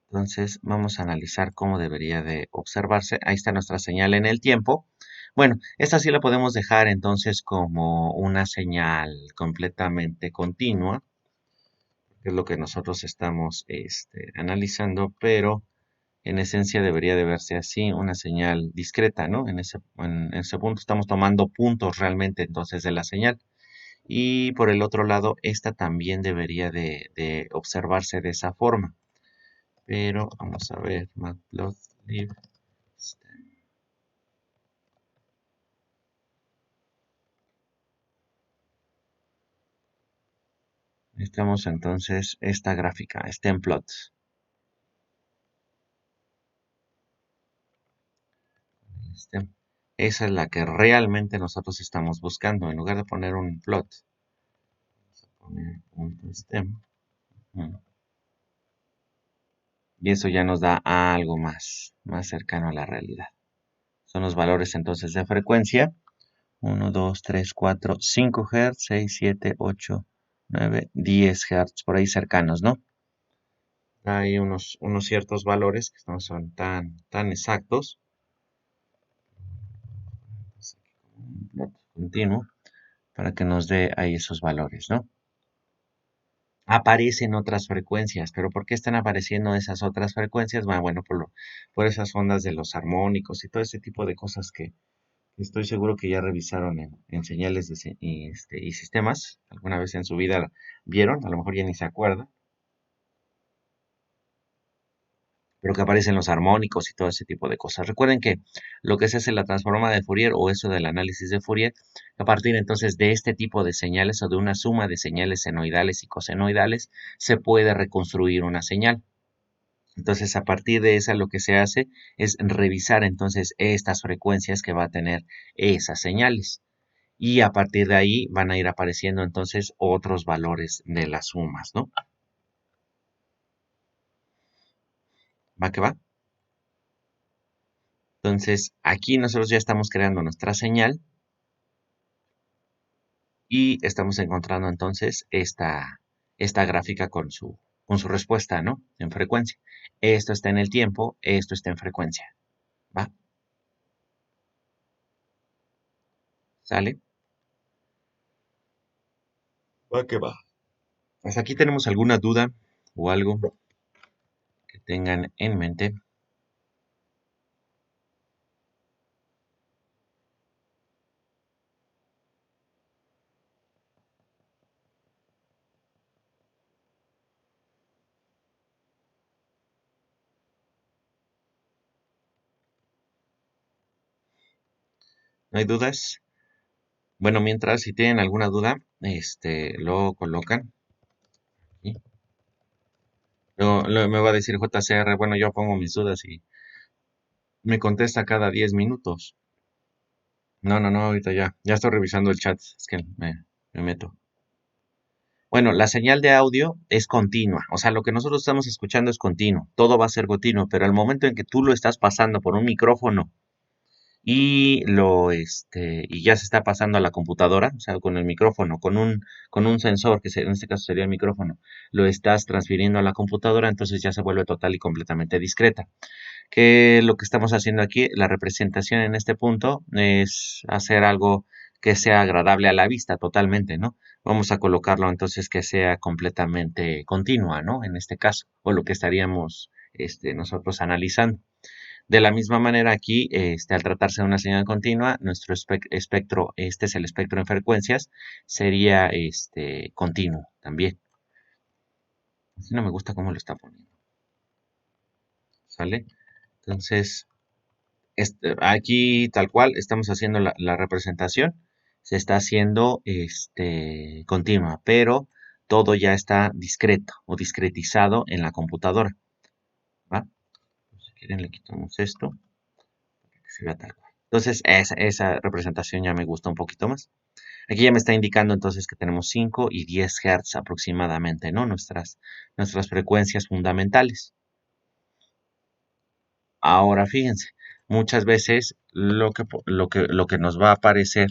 Entonces vamos a analizar cómo debería de observarse. Ahí está nuestra señal en el tiempo. Bueno, esta sí la podemos dejar entonces como una señal completamente continua, que es lo que nosotros estamos analizando, pero en esencia debería de verse así, una señal discreta, ¿no? En ese punto estamos tomando puntos realmente entonces de la señal. Y por el otro lado, esta también debería de observarse de esa forma. pero vamos a ver, matplotlib stem. Necesitamos entonces esta gráfica, stemplot. Stem. Esa es la que realmente nosotros estamos buscando. En lugar de poner un plot, vamos a poner punto stem. Y eso ya nos da algo más cercano a la realidad. Son los valores entonces de frecuencia. 1, 2, 3, 4, 5 Hz, 6, 7, 8, 9, 10 Hz, por ahí cercanos, ¿no? Hay unos ciertos valores que no son tan exactos. Un plot continuo para que nos dé ahí esos valores, ¿no? Aparecen otras frecuencias, pero ¿por qué están apareciendo esas otras frecuencias? Bueno, por esas ondas de los armónicos y todo ese tipo de cosas que estoy seguro que ya revisaron en señales y sistemas. Alguna vez en su vida vieron, a lo mejor ya ni se acuerdan, pero que aparecen los armónicos y todo ese tipo de cosas. Recuerden que lo que se hace en la transforma de Fourier o eso del análisis de Fourier, a partir entonces de este tipo de señales o de una suma de señales senoidales y cosenoidales, se puede reconstruir una señal. Entonces, a partir de esa, lo que se hace es revisar entonces estas frecuencias que va a tener esas señales. Y a partir de ahí van a ir apareciendo entonces otros valores de las sumas, ¿no? ¿Va que va? Entonces, aquí nosotros ya estamos creando nuestra señal y estamos encontrando entonces esta gráfica con su respuesta, ¿no? En frecuencia. Esto está en el tiempo, esto está en frecuencia. ¿Va? ¿Sale? Va que va. Pues aquí tenemos alguna duda o algo que tengan en mente. ¿No hay dudas? Bueno, mientras si tienen alguna duda, lo colocan. ¿Sí? Luego me va a decir JCR, bueno, yo pongo mis dudas y me contesta cada 10 minutos. No, ahorita ya estoy revisando el chat, es que me meto. Bueno, la señal de audio es continua, o sea, lo que nosotros estamos escuchando es continuo, todo va a ser continuo, pero al momento en que tú lo estás pasando por un micrófono y ya se está pasando a la computadora, o sea, con el micrófono, con un sensor, en este caso sería el micrófono, lo estás transfiriendo a la computadora, entonces ya se vuelve total y completamente discreta. Que lo que estamos haciendo aquí, la representación en este punto, es hacer algo que sea agradable a la vista totalmente, ¿no? Vamos a colocarlo entonces que sea completamente continua, ¿no? En este caso, o lo que estaríamos nosotros analizando. De la misma manera aquí, al tratarse de una señal continua, nuestro espectro, este es el espectro en frecuencias, sería continuo también. Así no me gusta cómo lo está poniendo. ¿Sale? Entonces, aquí tal cual estamos haciendo la representación, se está haciendo continua, pero todo ya está discreto o discretizado en la computadora. ¿Va? Si quieren le quitamos esto para que se vea tal cual. Entonces esa representación ya me gusta un poquito más. Aquí ya me está indicando entonces que tenemos 5 y 10 Hz aproximadamente, ¿no? Nuestras frecuencias fundamentales. Ahora fíjense, muchas veces lo que nos va a aparecer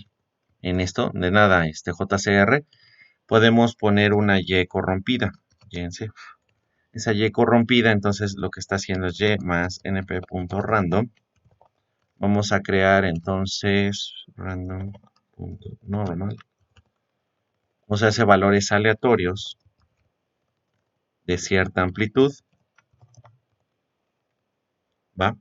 en esto, de nada, JCR, podemos poner una Y corrompida. Fíjense, esa Y corrompida, entonces lo que está haciendo es Y más np.random. Vamos a crear entonces random.normal. Vamos a hacer valores aleatorios de cierta amplitud. ¿Va?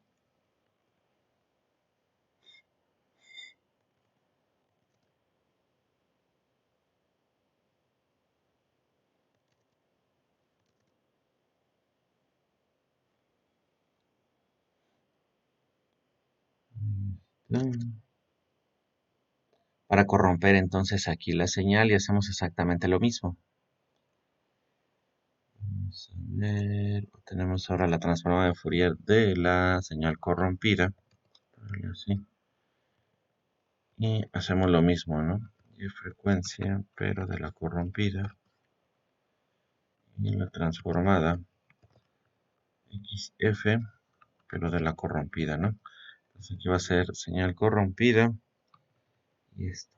para corromper entonces aquí la señal y hacemos exactamente lo mismo. Vamos a ver, tenemos ahora la transformada de Fourier de la señal corrompida. Así. Y hacemos lo mismo, ¿no? Y frecuencia, pero de la corrompida. Y la transformada XF, pero de la corrompida, ¿no? Entonces aquí va a ser señal corrompida. Y esto.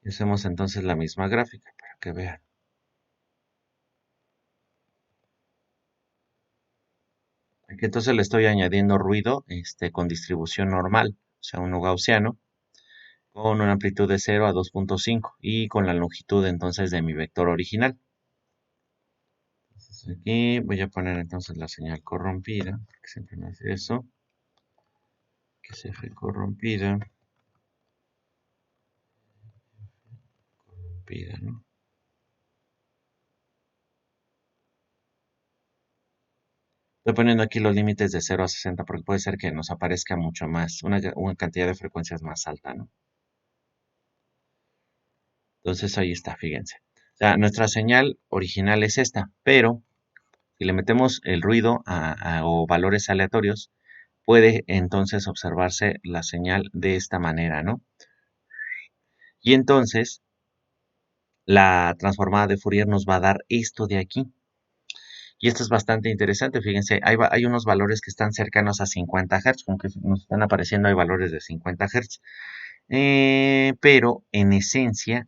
Y hacemos entonces la misma gráfica para que vean. Aquí entonces le estoy añadiendo ruido con distribución normal, o sea, uno gaussiano, con una amplitud de 0 a 2.5 y con la longitud entonces de mi vector original. Entonces aquí voy a poner entonces la señal corrompida, que siempre me hace eso, que se fue corrompida, ¿no? Estoy poniendo aquí los límites de 0 a 60 porque puede ser que nos aparezca mucho más, una cantidad de frecuencias más alta, ¿no? Entonces ahí está, fíjense. O sea, nuestra señal original es esta, pero si le metemos el ruido o valores aleatorios, puede entonces observarse la señal de esta manera, ¿no? Y entonces la transformada de Fourier nos va a dar esto de aquí. Y esto es bastante interesante, fíjense, hay unos valores que están cercanos a 50 Hz, como que nos están apareciendo, hay valores de 50 Hz. Pero en esencia,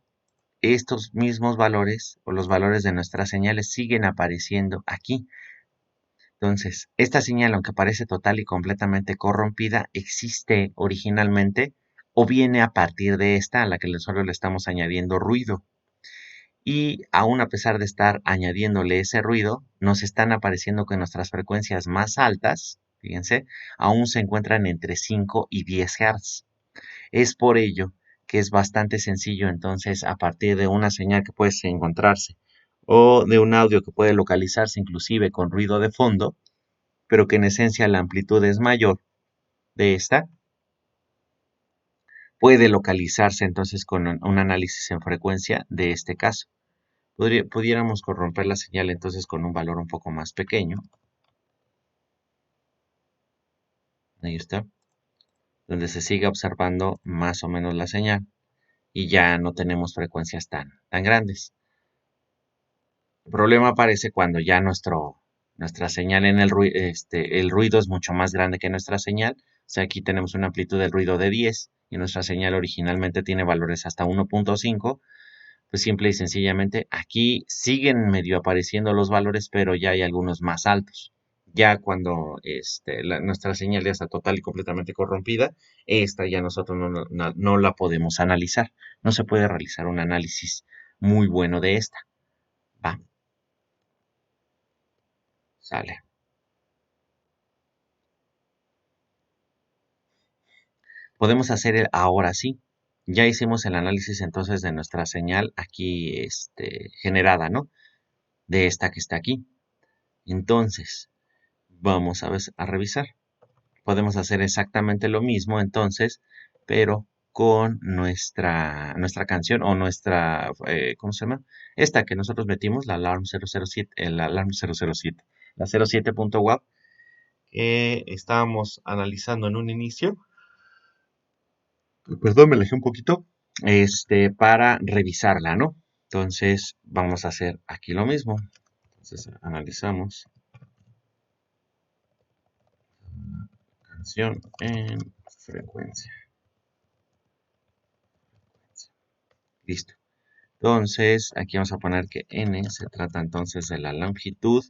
estos mismos valores o los valores de nuestras señales siguen apareciendo aquí. Entonces, esta señal, aunque parece total y completamente corrompida, existe originalmente o viene a partir de esta a la que solo le estamos añadiendo ruido. Y aún a pesar de estar añadiéndole ese ruido, nos están apareciendo que nuestras frecuencias más altas, fíjense, aún se encuentran entre 5 y 10 Hz. Es por ello que es bastante sencillo entonces a partir de una señal que puede encontrarse o de un audio que puede localizarse inclusive con ruido de fondo, pero que en esencia la amplitud es mayor de esta, puede localizarse entonces con un análisis en frecuencia de este caso. Pudiéramos corromper la señal entonces con un valor un poco más pequeño. Ahí está. Donde se sigue observando más o menos la señal y ya no tenemos frecuencias tan grandes. El problema aparece cuando ya nuestra señal en el ruido es mucho más grande que nuestra señal. O sea, aquí tenemos una amplitud del ruido de 10 y nuestra señal originalmente tiene valores hasta 1.5. Pues simple y sencillamente aquí siguen medio apareciendo los valores, pero ya hay algunos más altos. Ya cuando nuestra señal ya está total y completamente corrompida, esta ya nosotros no la podemos analizar. No se puede realizar un análisis muy bueno de esta. Va, sale. Podemos hacer ahora sí. Ya hicimos el análisis entonces de nuestra señal aquí generada, ¿no? De esta que está aquí. Entonces, vamos a revisar. Podemos hacer exactamente lo mismo entonces, pero con nuestra canción o ¿cómo se llama? Esta que nosotros metimos, la Alarm 007, el Alarm 007, la 07.WAP, que estábamos analizando en un inicio. Perdón, me alejé un poquito, para revisarla, ¿no? Entonces, vamos a hacer aquí lo mismo. Entonces, analizamos la canción en frecuencia. Listo. Entonces, aquí vamos a poner que n se trata entonces de la longitud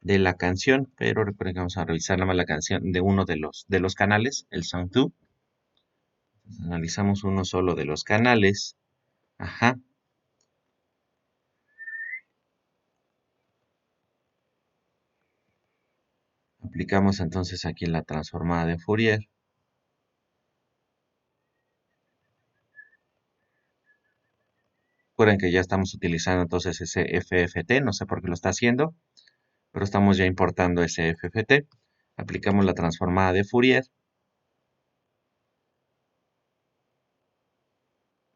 de la canción, pero recuerden que vamos a revisar nada más la canción de uno de los canales, el Sound 2. Entonces, analizamos uno solo de los canales. Ajá. Aplicamos entonces aquí la transformada de Fourier. Recuerden que ya estamos utilizando entonces ese FFT, no sé por qué lo está haciendo, pero estamos ya importando ese FFT. Aplicamos la transformada de Fourier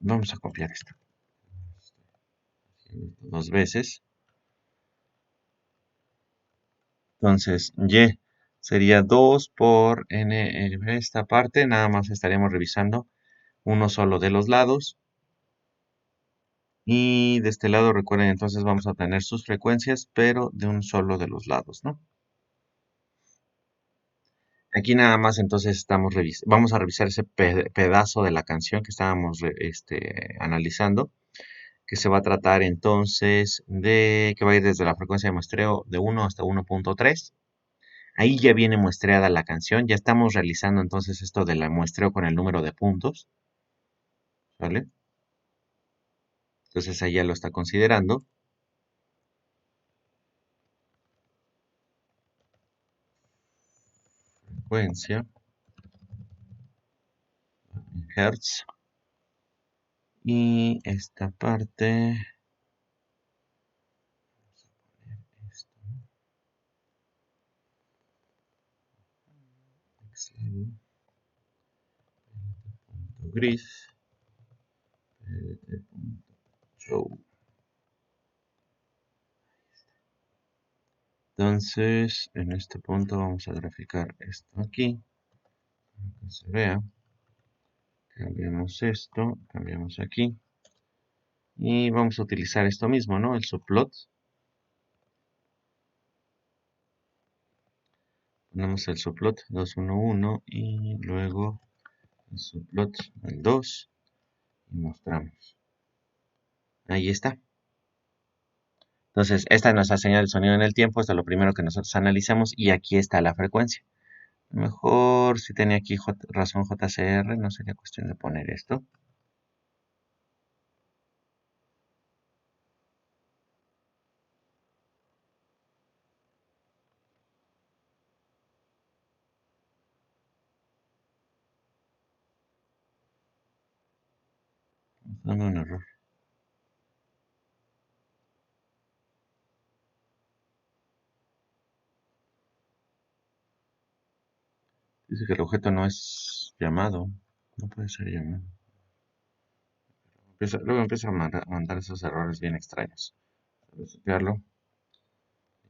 Vamos a copiar esto dos veces. Entonces, y sería 2 por n esta parte. Nada más estaríamos revisando uno solo de los lados. Y de este lado, recuerden, entonces vamos a tener sus frecuencias, pero de un solo de los lados, ¿no? Aquí nada más entonces vamos a revisar ese pedazo de la canción que estábamos analizando, que se va a tratar entonces de que va a ir desde la frecuencia de muestreo de 1 hasta 1.3. Ahí ya viene muestreada la canción, ya estamos realizando entonces esto de la muestreo con el número de puntos, ¿vale? Entonces ahí ya lo está considerando. Frecuencia en Hertz. Y esta parte, esto, grid, show. Entonces, en este punto vamos a graficar esto aquí, para que se vea. Cambiamos esto, cambiamos aquí. Y vamos a utilizar esto mismo, ¿no? El subplot. Ponemos el subplot 211 y luego el subplot el 2 y mostramos. Ahí está. Entonces, esta es nuestra señal de sonido en el tiempo. Esto es lo primero que nosotros analizamos y aquí está la frecuencia. Mejor si tenía aquí razón JCR, no sería cuestión de poner esto. Dame un error. Dice que el objeto no es llamado. No puede ser llamado. Luego empieza a mandar esos errores bien extraños. Vamos a copiarlo.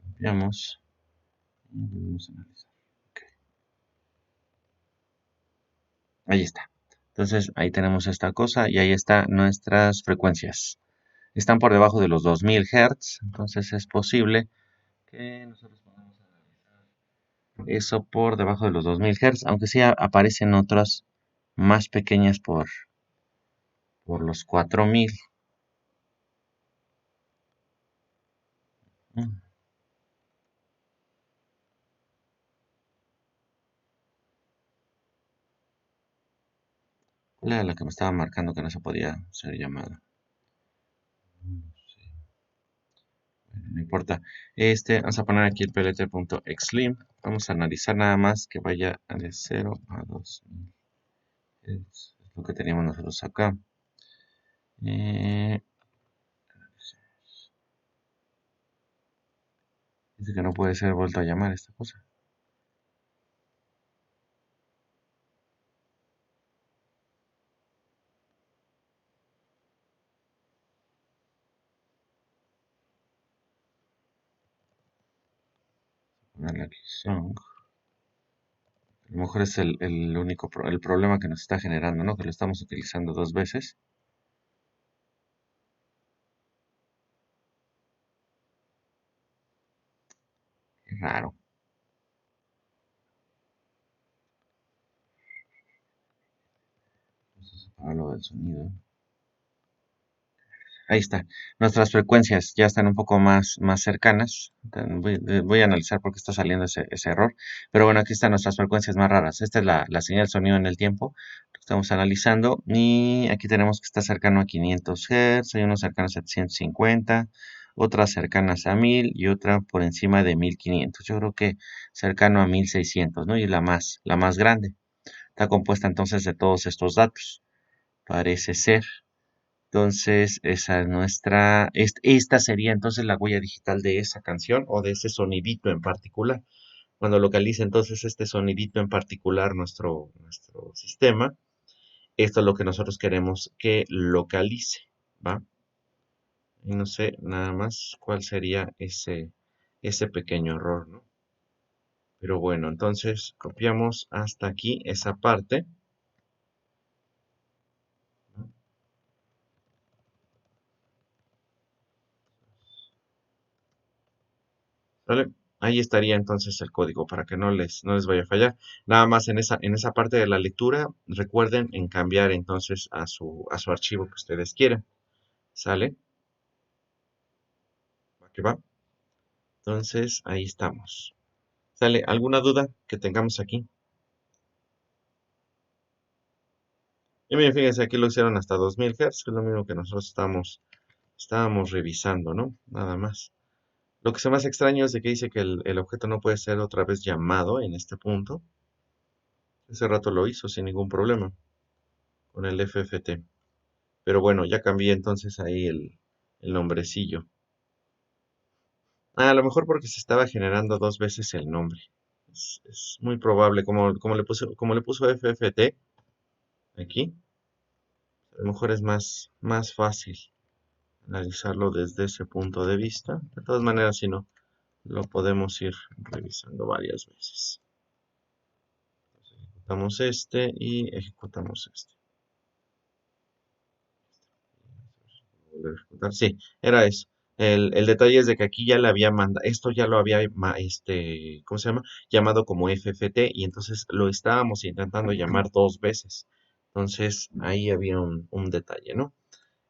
Limpiamos. Y volvemos a analizar. Okay. Ahí está. Entonces ahí tenemos esta cosa y ahí están nuestras frecuencias. Están por debajo de los 2000 Hz. Entonces es posible que nosotros podamos analizar eso por debajo de los 2000 Hz. Aunque sí aparecen otras más pequeñas por los 4000. ¿Cuál era la que me estaba marcando que no se podía ser llamada? No importa. Vamos a poner aquí el plt.xlim. Vamos a analizar nada más que vaya de 0 a 2000. Es lo que teníamos nosotros acá. Eh, dice que no puede ser vuelto a llamar esta cosa. Ponerle aquí song. A lo mejor es el único el problema que nos está generando, ¿no? Que lo estamos utilizando dos veces. Qué raro. Vamos a apagarlo del sonido. Ahí está. Nuestras frecuencias ya están un poco más cercanas. Voy a analizar por qué está saliendo ese error. Pero bueno, aquí están nuestras frecuencias más raras. Esta es la señal de sonido en el tiempo. Lo estamos analizando. Y aquí tenemos que está cercano a 500 Hz. Hay unos cercanos a 750. Otras cercanas a 1000 y otra por encima de 1500. Yo creo que cercano a 1600, ¿no? Y la más grande. Está compuesta entonces de todos estos datos. Parece ser. Entonces, esa es esta sería entonces la huella digital de esa canción o de ese sonidito en particular. Cuando localice entonces este sonidito en particular nuestro sistema, esto es lo que nosotros queremos que localice, ¿va? Y no sé nada más cuál sería ese pequeño error, ¿no? Pero bueno, entonces copiamos hasta aquí esa parte, ¿no? ¿Vale? Ahí estaría entonces el código para que no les vaya a fallar. Nada más en esa parte de la lectura, recuerden en cambiar entonces a su archivo que ustedes quieran. ¿Sale? ¿Va que va? Entonces, ahí estamos. ¿Sale? ¿Alguna duda que tengamos aquí? Y miren, fíjense, aquí lo hicieron hasta 2000 Hz, que es lo mismo que nosotros estábamos revisando, ¿no? Nada más. Lo que se más extraño es de que dice que el objeto no puede ser otra vez llamado en este punto. Ese rato lo hizo sin ningún problema con el FFT. Pero bueno, ya cambié entonces ahí el nombrecillo. Ah, a lo mejor porque se estaba generando dos veces el nombre. Es muy probable, como le puso FFT aquí, a lo mejor es más fácil analizarlo desde ese punto de vista. De todas maneras, si no, lo podemos ir revisando varias veces. Ejecutamos este y ejecutamos este. Volver a ejecutar. Sí, era eso. El detalle es de que aquí ya le había mandado, esto ya lo había, ¿cómo se llama? Llamado como FFT y entonces lo estábamos intentando llamar dos veces. Entonces ahí había un detalle, ¿no?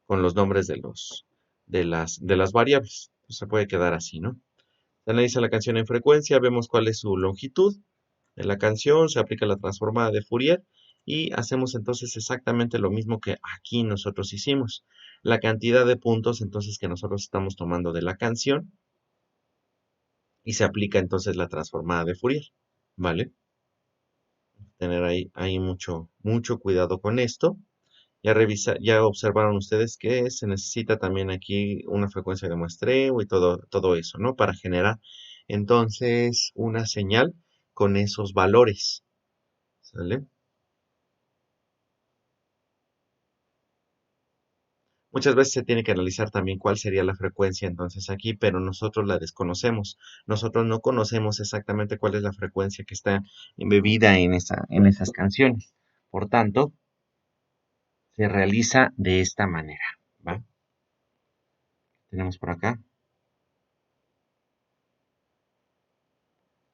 Con los nombres de las variables. Pues se puede quedar así, ¿no? Se analiza la canción en frecuencia, vemos cuál es su longitud de la canción, se aplica la transformada de Fourier y hacemos entonces exactamente lo mismo que aquí nosotros hicimos. La cantidad de puntos entonces que nosotros estamos tomando de la canción y se aplica entonces la transformada de Fourier, ¿vale? Tener ahí mucho cuidado con esto. Ya observaron ustedes que se necesita también aquí una frecuencia de muestreo y todo eso, ¿no? Para generar entonces una señal con esos valores, ¿sale? Muchas veces se tiene que analizar también cuál sería la frecuencia entonces aquí, pero nosotros la desconocemos. Nosotros no conocemos exactamente cuál es la frecuencia que está embebida en esas canciones. Por tanto, se realiza de esta manera, ¿va? Tenemos por acá.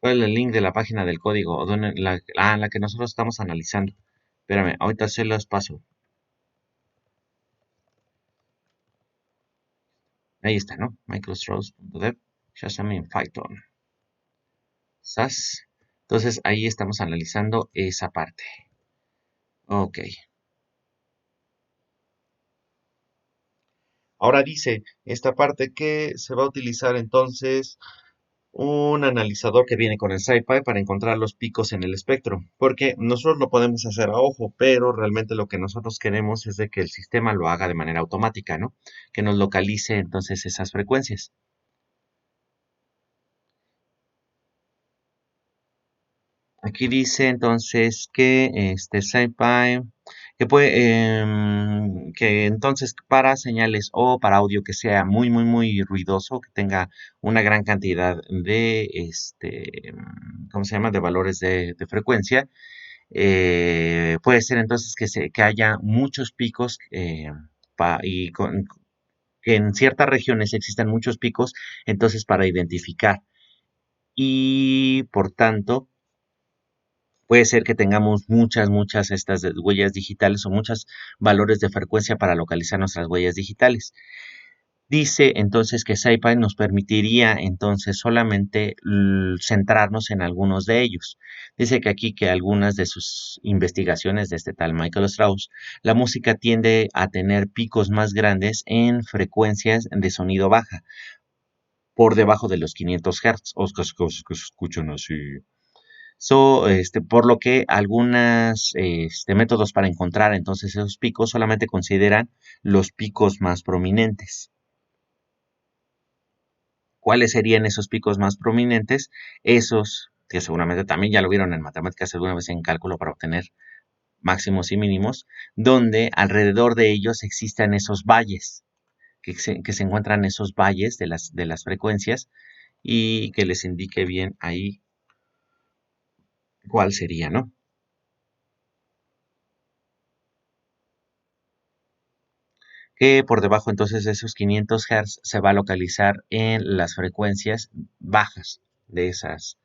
¿Cuál es el link de la página del código? ¿O la que nosotros estamos analizando. Espérame, ahorita se los paso. Ahí está, ¿no? microstrokes.dev, Shazam en Python. SAS. Entonces ahí estamos analizando esa parte. Ok. Ahora dice esta parte que se va a utilizar entonces un analizador que viene con el SciPy para encontrar los picos en el espectro, porque nosotros lo podemos hacer a ojo, pero realmente lo que nosotros queremos es de que el sistema lo haga de manera automática, ¿no? Que nos localice entonces esas frecuencias. Aquí dice entonces que SciPy, que entonces para señales o para audio que sea muy, muy, muy ruidoso, que tenga una gran cantidad de, ¿cómo se llama? De valores de frecuencia, puede ser entonces que haya muchos picos que en ciertas regiones existan muchos picos, entonces para identificar y por tanto puede ser que tengamos muchas estas huellas digitales o muchos valores de frecuencia para localizar nuestras huellas digitales. Dice entonces que SciPy nos permitiría entonces solamente centrarnos en algunos de ellos. Dice que aquí que algunas de sus investigaciones de este tal Michael Strauss, la música tiende a tener picos más grandes en frecuencias de sonido baja, por debajo de los 500 Hz, o que se escuchan así. Por lo que algunos métodos para encontrar entonces esos picos solamente consideran los picos más prominentes. ¿Cuáles serían esos picos más prominentes? Esos que seguramente también ya lo vieron en matemáticas alguna vez en cálculo para obtener máximos y mínimos, donde alrededor de ellos existan esos valles, que se encuentran esos valles de las frecuencias y que les indique bien ahí cuál sería, ¿no? Que por debajo entonces de esos 500 Hz se va a localizar en las frecuencias bajas de esas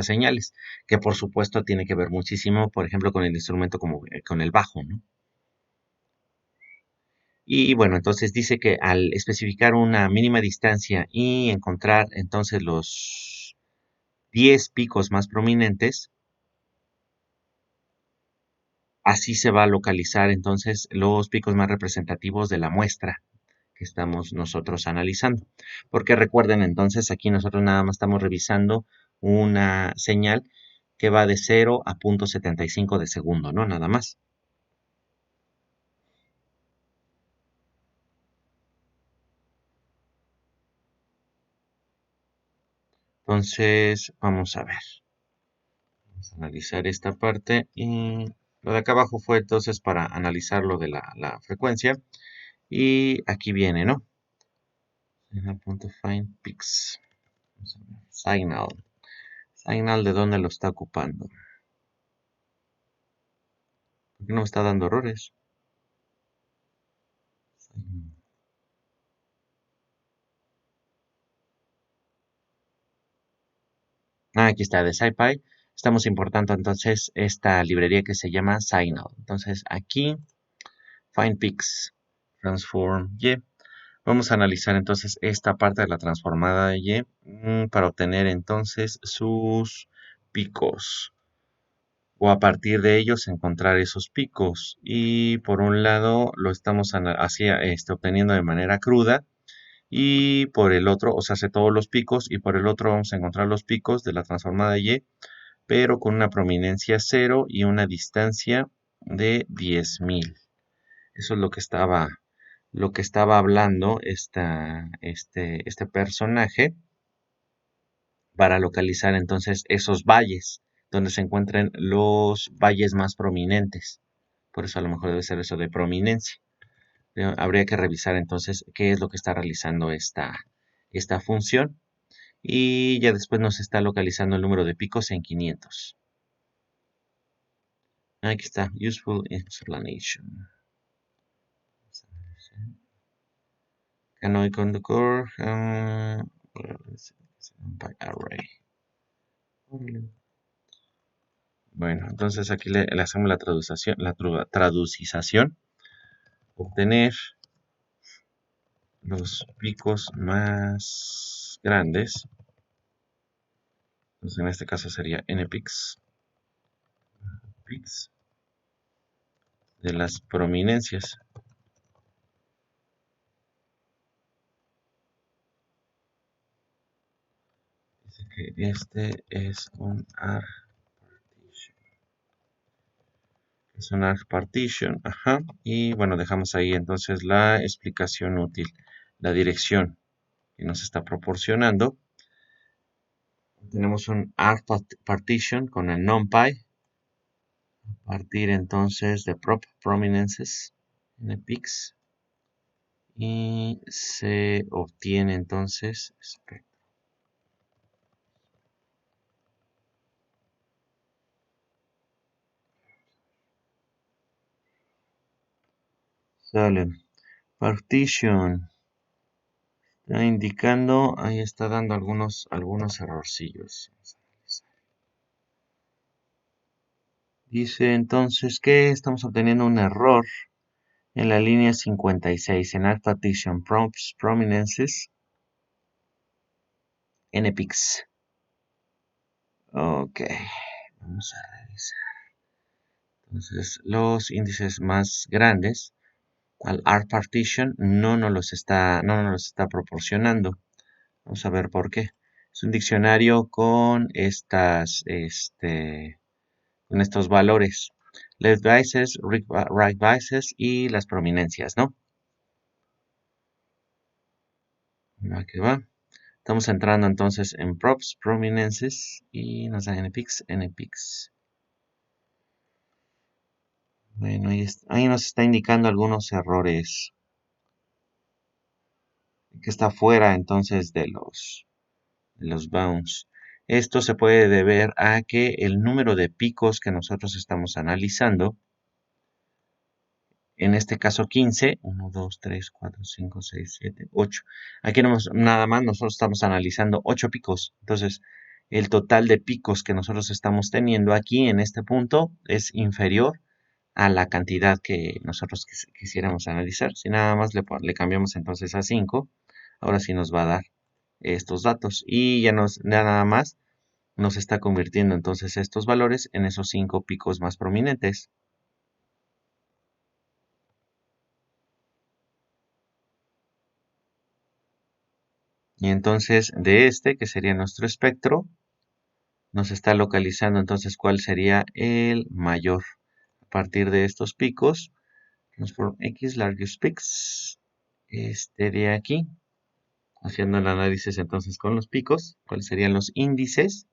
señales, que por supuesto tiene que ver muchísimo, por ejemplo, con el instrumento como con el bajo, ¿no? Y bueno, entonces dice que al especificar una mínima distancia y encontrar entonces los 10 picos más prominentes, así se va a localizar entonces los picos más representativos de la muestra que estamos nosotros analizando. Porque recuerden, entonces aquí nosotros nada más estamos revisando una señal que va de 0 a 0.75 de segundo, ¿no? Nada más. Entonces, vamos a ver. Vamos a analizar esta parte y lo de acá abajo fue entonces para analizar lo de la frecuencia. Y aquí viene, ¿no? Find peaks. Vamos a ver. Signal. Signal, ¿de dónde lo está ocupando? ¿Por qué no me está dando errores? Aquí está, de SciPy. Estamos importando entonces esta librería que se llama Signal. Entonces aquí, Find Peaks, Transform Y. Vamos a analizar entonces esta parte de la transformada de Y para obtener entonces sus picos. O a partir de ellos encontrar esos picos. Y por un lado lo estamos así, obteniendo de manera cruda. Y por el otro, o sea, hace todos los picos. Y por el otro vamos a encontrar los picos de la transformada de Y, pero con una prominencia cero y una distancia de 10.000. Eso es lo que estaba hablando este personaje para localizar entonces esos valles, donde se encuentran los valles más prominentes. Por eso a lo mejor debe ser eso de prominencia. Habría que revisar entonces qué es lo que está realizando esta función. Y ya después nos está localizando el número de picos en 500. Aquí está, Useful Explanation. Canoe Conductor Array. Bueno, entonces aquí le hacemos la traducción, traducización. Obtener los picos más grandes. Entonces en este caso sería npix pix de las prominencias. Dice que este es un arc partition. Es un arc partition, ajá. Y bueno, dejamos ahí entonces la explicación útil, la dirección que nos está proporcionando. Tenemos un arc partition con el numpy. A partir entonces de prop prominences npix. Y se obtiene entonces espectro. Sale. Partition. Está indicando, ahí está dando algunos errorcillos. Dice entonces que estamos obteniendo un error en la línea 56 en Arc Partition Prompts Prominences npix. Ok, vamos a revisar. Entonces, los índices más grandes al Arc Partition no nos los está proporcionando. Vamos a ver por qué. Es un diccionario con con estos valores. Left biases, right biases y las prominencias, ¿no? Va que va. Estamos entrando entonces en props, prominences y nos da npix, npix. Bueno, ahí nos está indicando algunos errores que está fuera entonces de los bounds. Esto se puede deber a que el número de picos que nosotros estamos analizando, en este caso 15, 1, 2, 3, 4, 5, 6, 7, 8. Aquí nada más nosotros estamos analizando 8 picos. Entonces, el total de picos que nosotros estamos teniendo aquí en este punto es inferior a la cantidad que nosotros quisiéramos analizar. Si nada más le cambiamos entonces a 5, ahora sí nos va a dar estos datos y ya nada más nos está convirtiendo entonces estos valores en esos 5 picos más prominentes. Y entonces de este, que sería nuestro espectro, nos está localizando entonces cuál sería el mayor. A partir de estos picos, transform X largest peaks, este de aquí, haciendo el análisis entonces con los picos, cuáles serían los índices,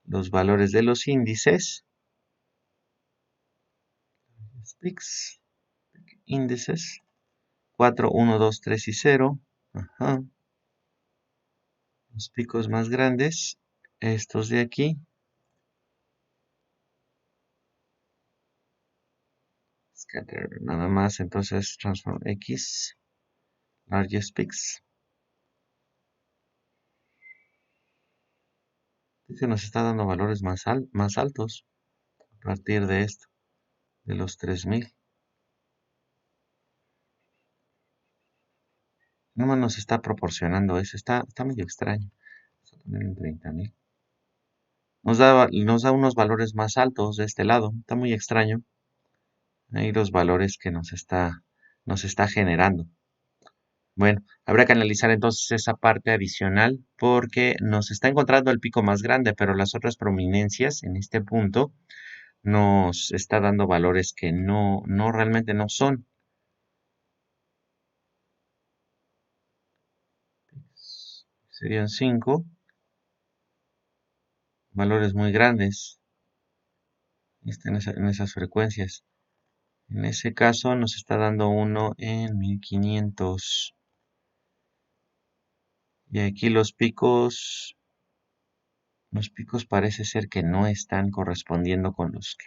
los valores de los índices, peaks, índices, 4, 1, 2, 3 y 0. Ajá. Los picos más grandes, estos de aquí, scatter, nada más, entonces transform X, largest peaks. Dice, nos está dando valores más altos a partir de esto, de los 3000. No más nos está proporcionando eso, está medio extraño. Vamos a poner en 30,000. Nos da unos valores más altos de este lado, está muy extraño. Ahí los valores que nos está generando. Bueno, habrá que analizar entonces esa parte adicional porque nos está encontrando el pico más grande, pero las otras prominencias en este punto nos está dando valores que no realmente no son. Serían 5 valores muy grandes en esas frecuencias. En ese caso nos está dando uno en 1500. Y aquí los picos parece ser que no están correspondiendo con los que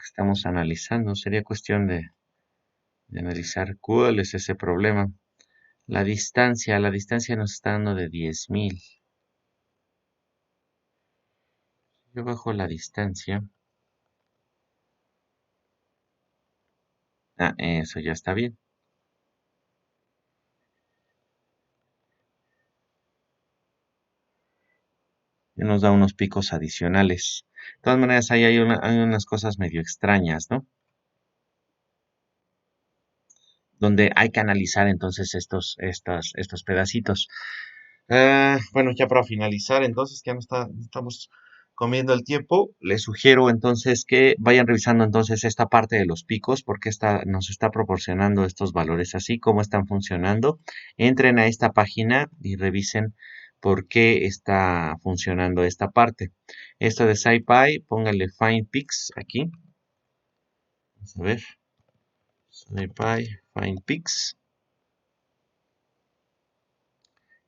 estamos analizando. Sería cuestión de analizar cuál es ese problema. La distancia nos está dando de 10,000. Yo bajo la distancia. Ah, eso ya está bien. Ya nos da unos picos adicionales. De todas maneras, ahí hay unas cosas medio extrañas, ¿no? Donde hay que analizar entonces estos pedacitos. Bueno, ya para finalizar, entonces, que ya no estamos comiendo el tiempo, les sugiero entonces que vayan revisando entonces esta parte de los picos, porque nos está proporcionando estos valores así, cómo están funcionando. Entren a esta página y revisen por qué está funcionando esta parte. Esto de SciPy, pónganle Find Peaks aquí. Vamos a ver. SciPy, Find Peaks.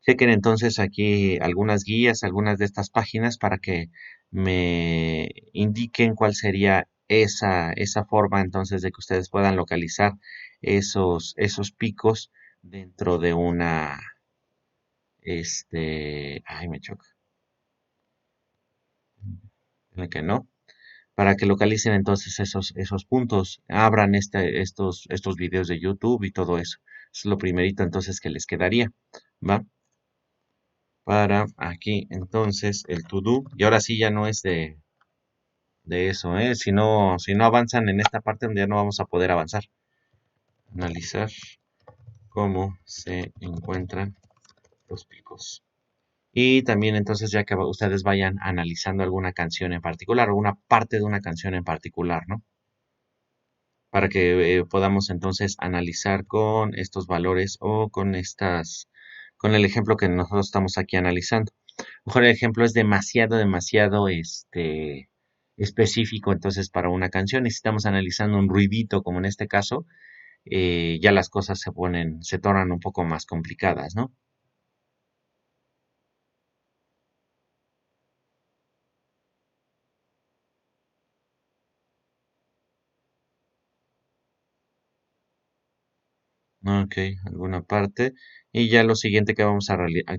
Chequen entonces aquí algunas guías, algunas de estas páginas para que me indiquen cuál sería esa forma entonces de que ustedes puedan localizar esos picos dentro de ay, me choca, en el que no, para que localicen entonces esos puntos, abran estos videos de YouTube y todo eso. Eso es lo primerito entonces que les quedaría, ¿va? Para aquí entonces el to do. Y ahora sí ya no es de eso, ¿eh? Si no avanzan en esta parte, ya no vamos a poder avanzar. Analizar cómo se encuentran los picos. Y también entonces ya que ustedes vayan analizando alguna canción en particular o una parte de una canción en particular, ¿no? Para que podamos entonces analizar con estos valores o con el ejemplo que nosotros estamos aquí analizando. Mejor el ejemplo es demasiado, específico entonces para una canción y si estamos analizando un ruidito como en este caso, ya las cosas se tornan un poco más complicadas, ¿no? Ok, alguna parte. Y ya lo siguiente que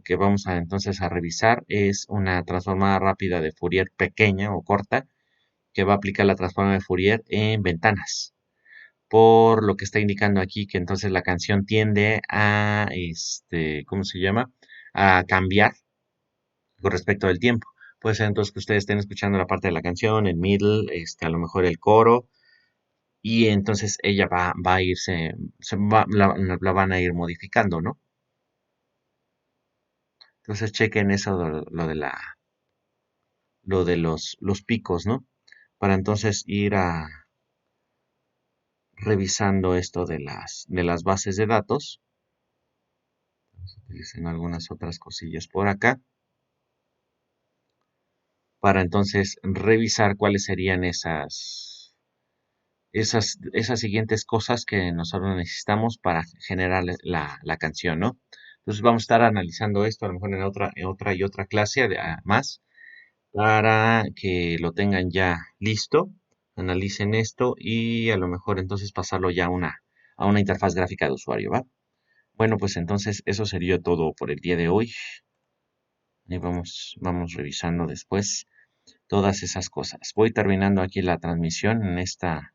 que vamos a entonces a revisar es una transformada rápida de Fourier pequeña o corta que va a aplicar la transformada de Fourier en ventanas. Por lo que está indicando aquí que entonces la canción tiende a, ¿cómo se llama? A cambiar con respecto del tiempo. Puede ser entonces que ustedes estén escuchando la parte de la canción, el middle, a lo mejor el coro, y entonces ella va a irse, la van a ir modificando, ¿no? Entonces chequen eso, lo de los picos, ¿no? Para entonces ir revisando esto de las bases de datos. Utilicen algunas otras cosillas por acá. Para entonces revisar cuáles serían esas siguientes cosas que nosotros necesitamos para generar la canción, ¿no? Entonces vamos a estar analizando esto a lo mejor en otra clase más para que lo tengan ya listo, analicen esto y a lo mejor entonces pasarlo ya a una interfaz gráfica de usuario, ¿va? Bueno, pues entonces eso sería todo por el día de hoy. Y vamos revisando después todas esas cosas. Voy terminando aquí la transmisión en esta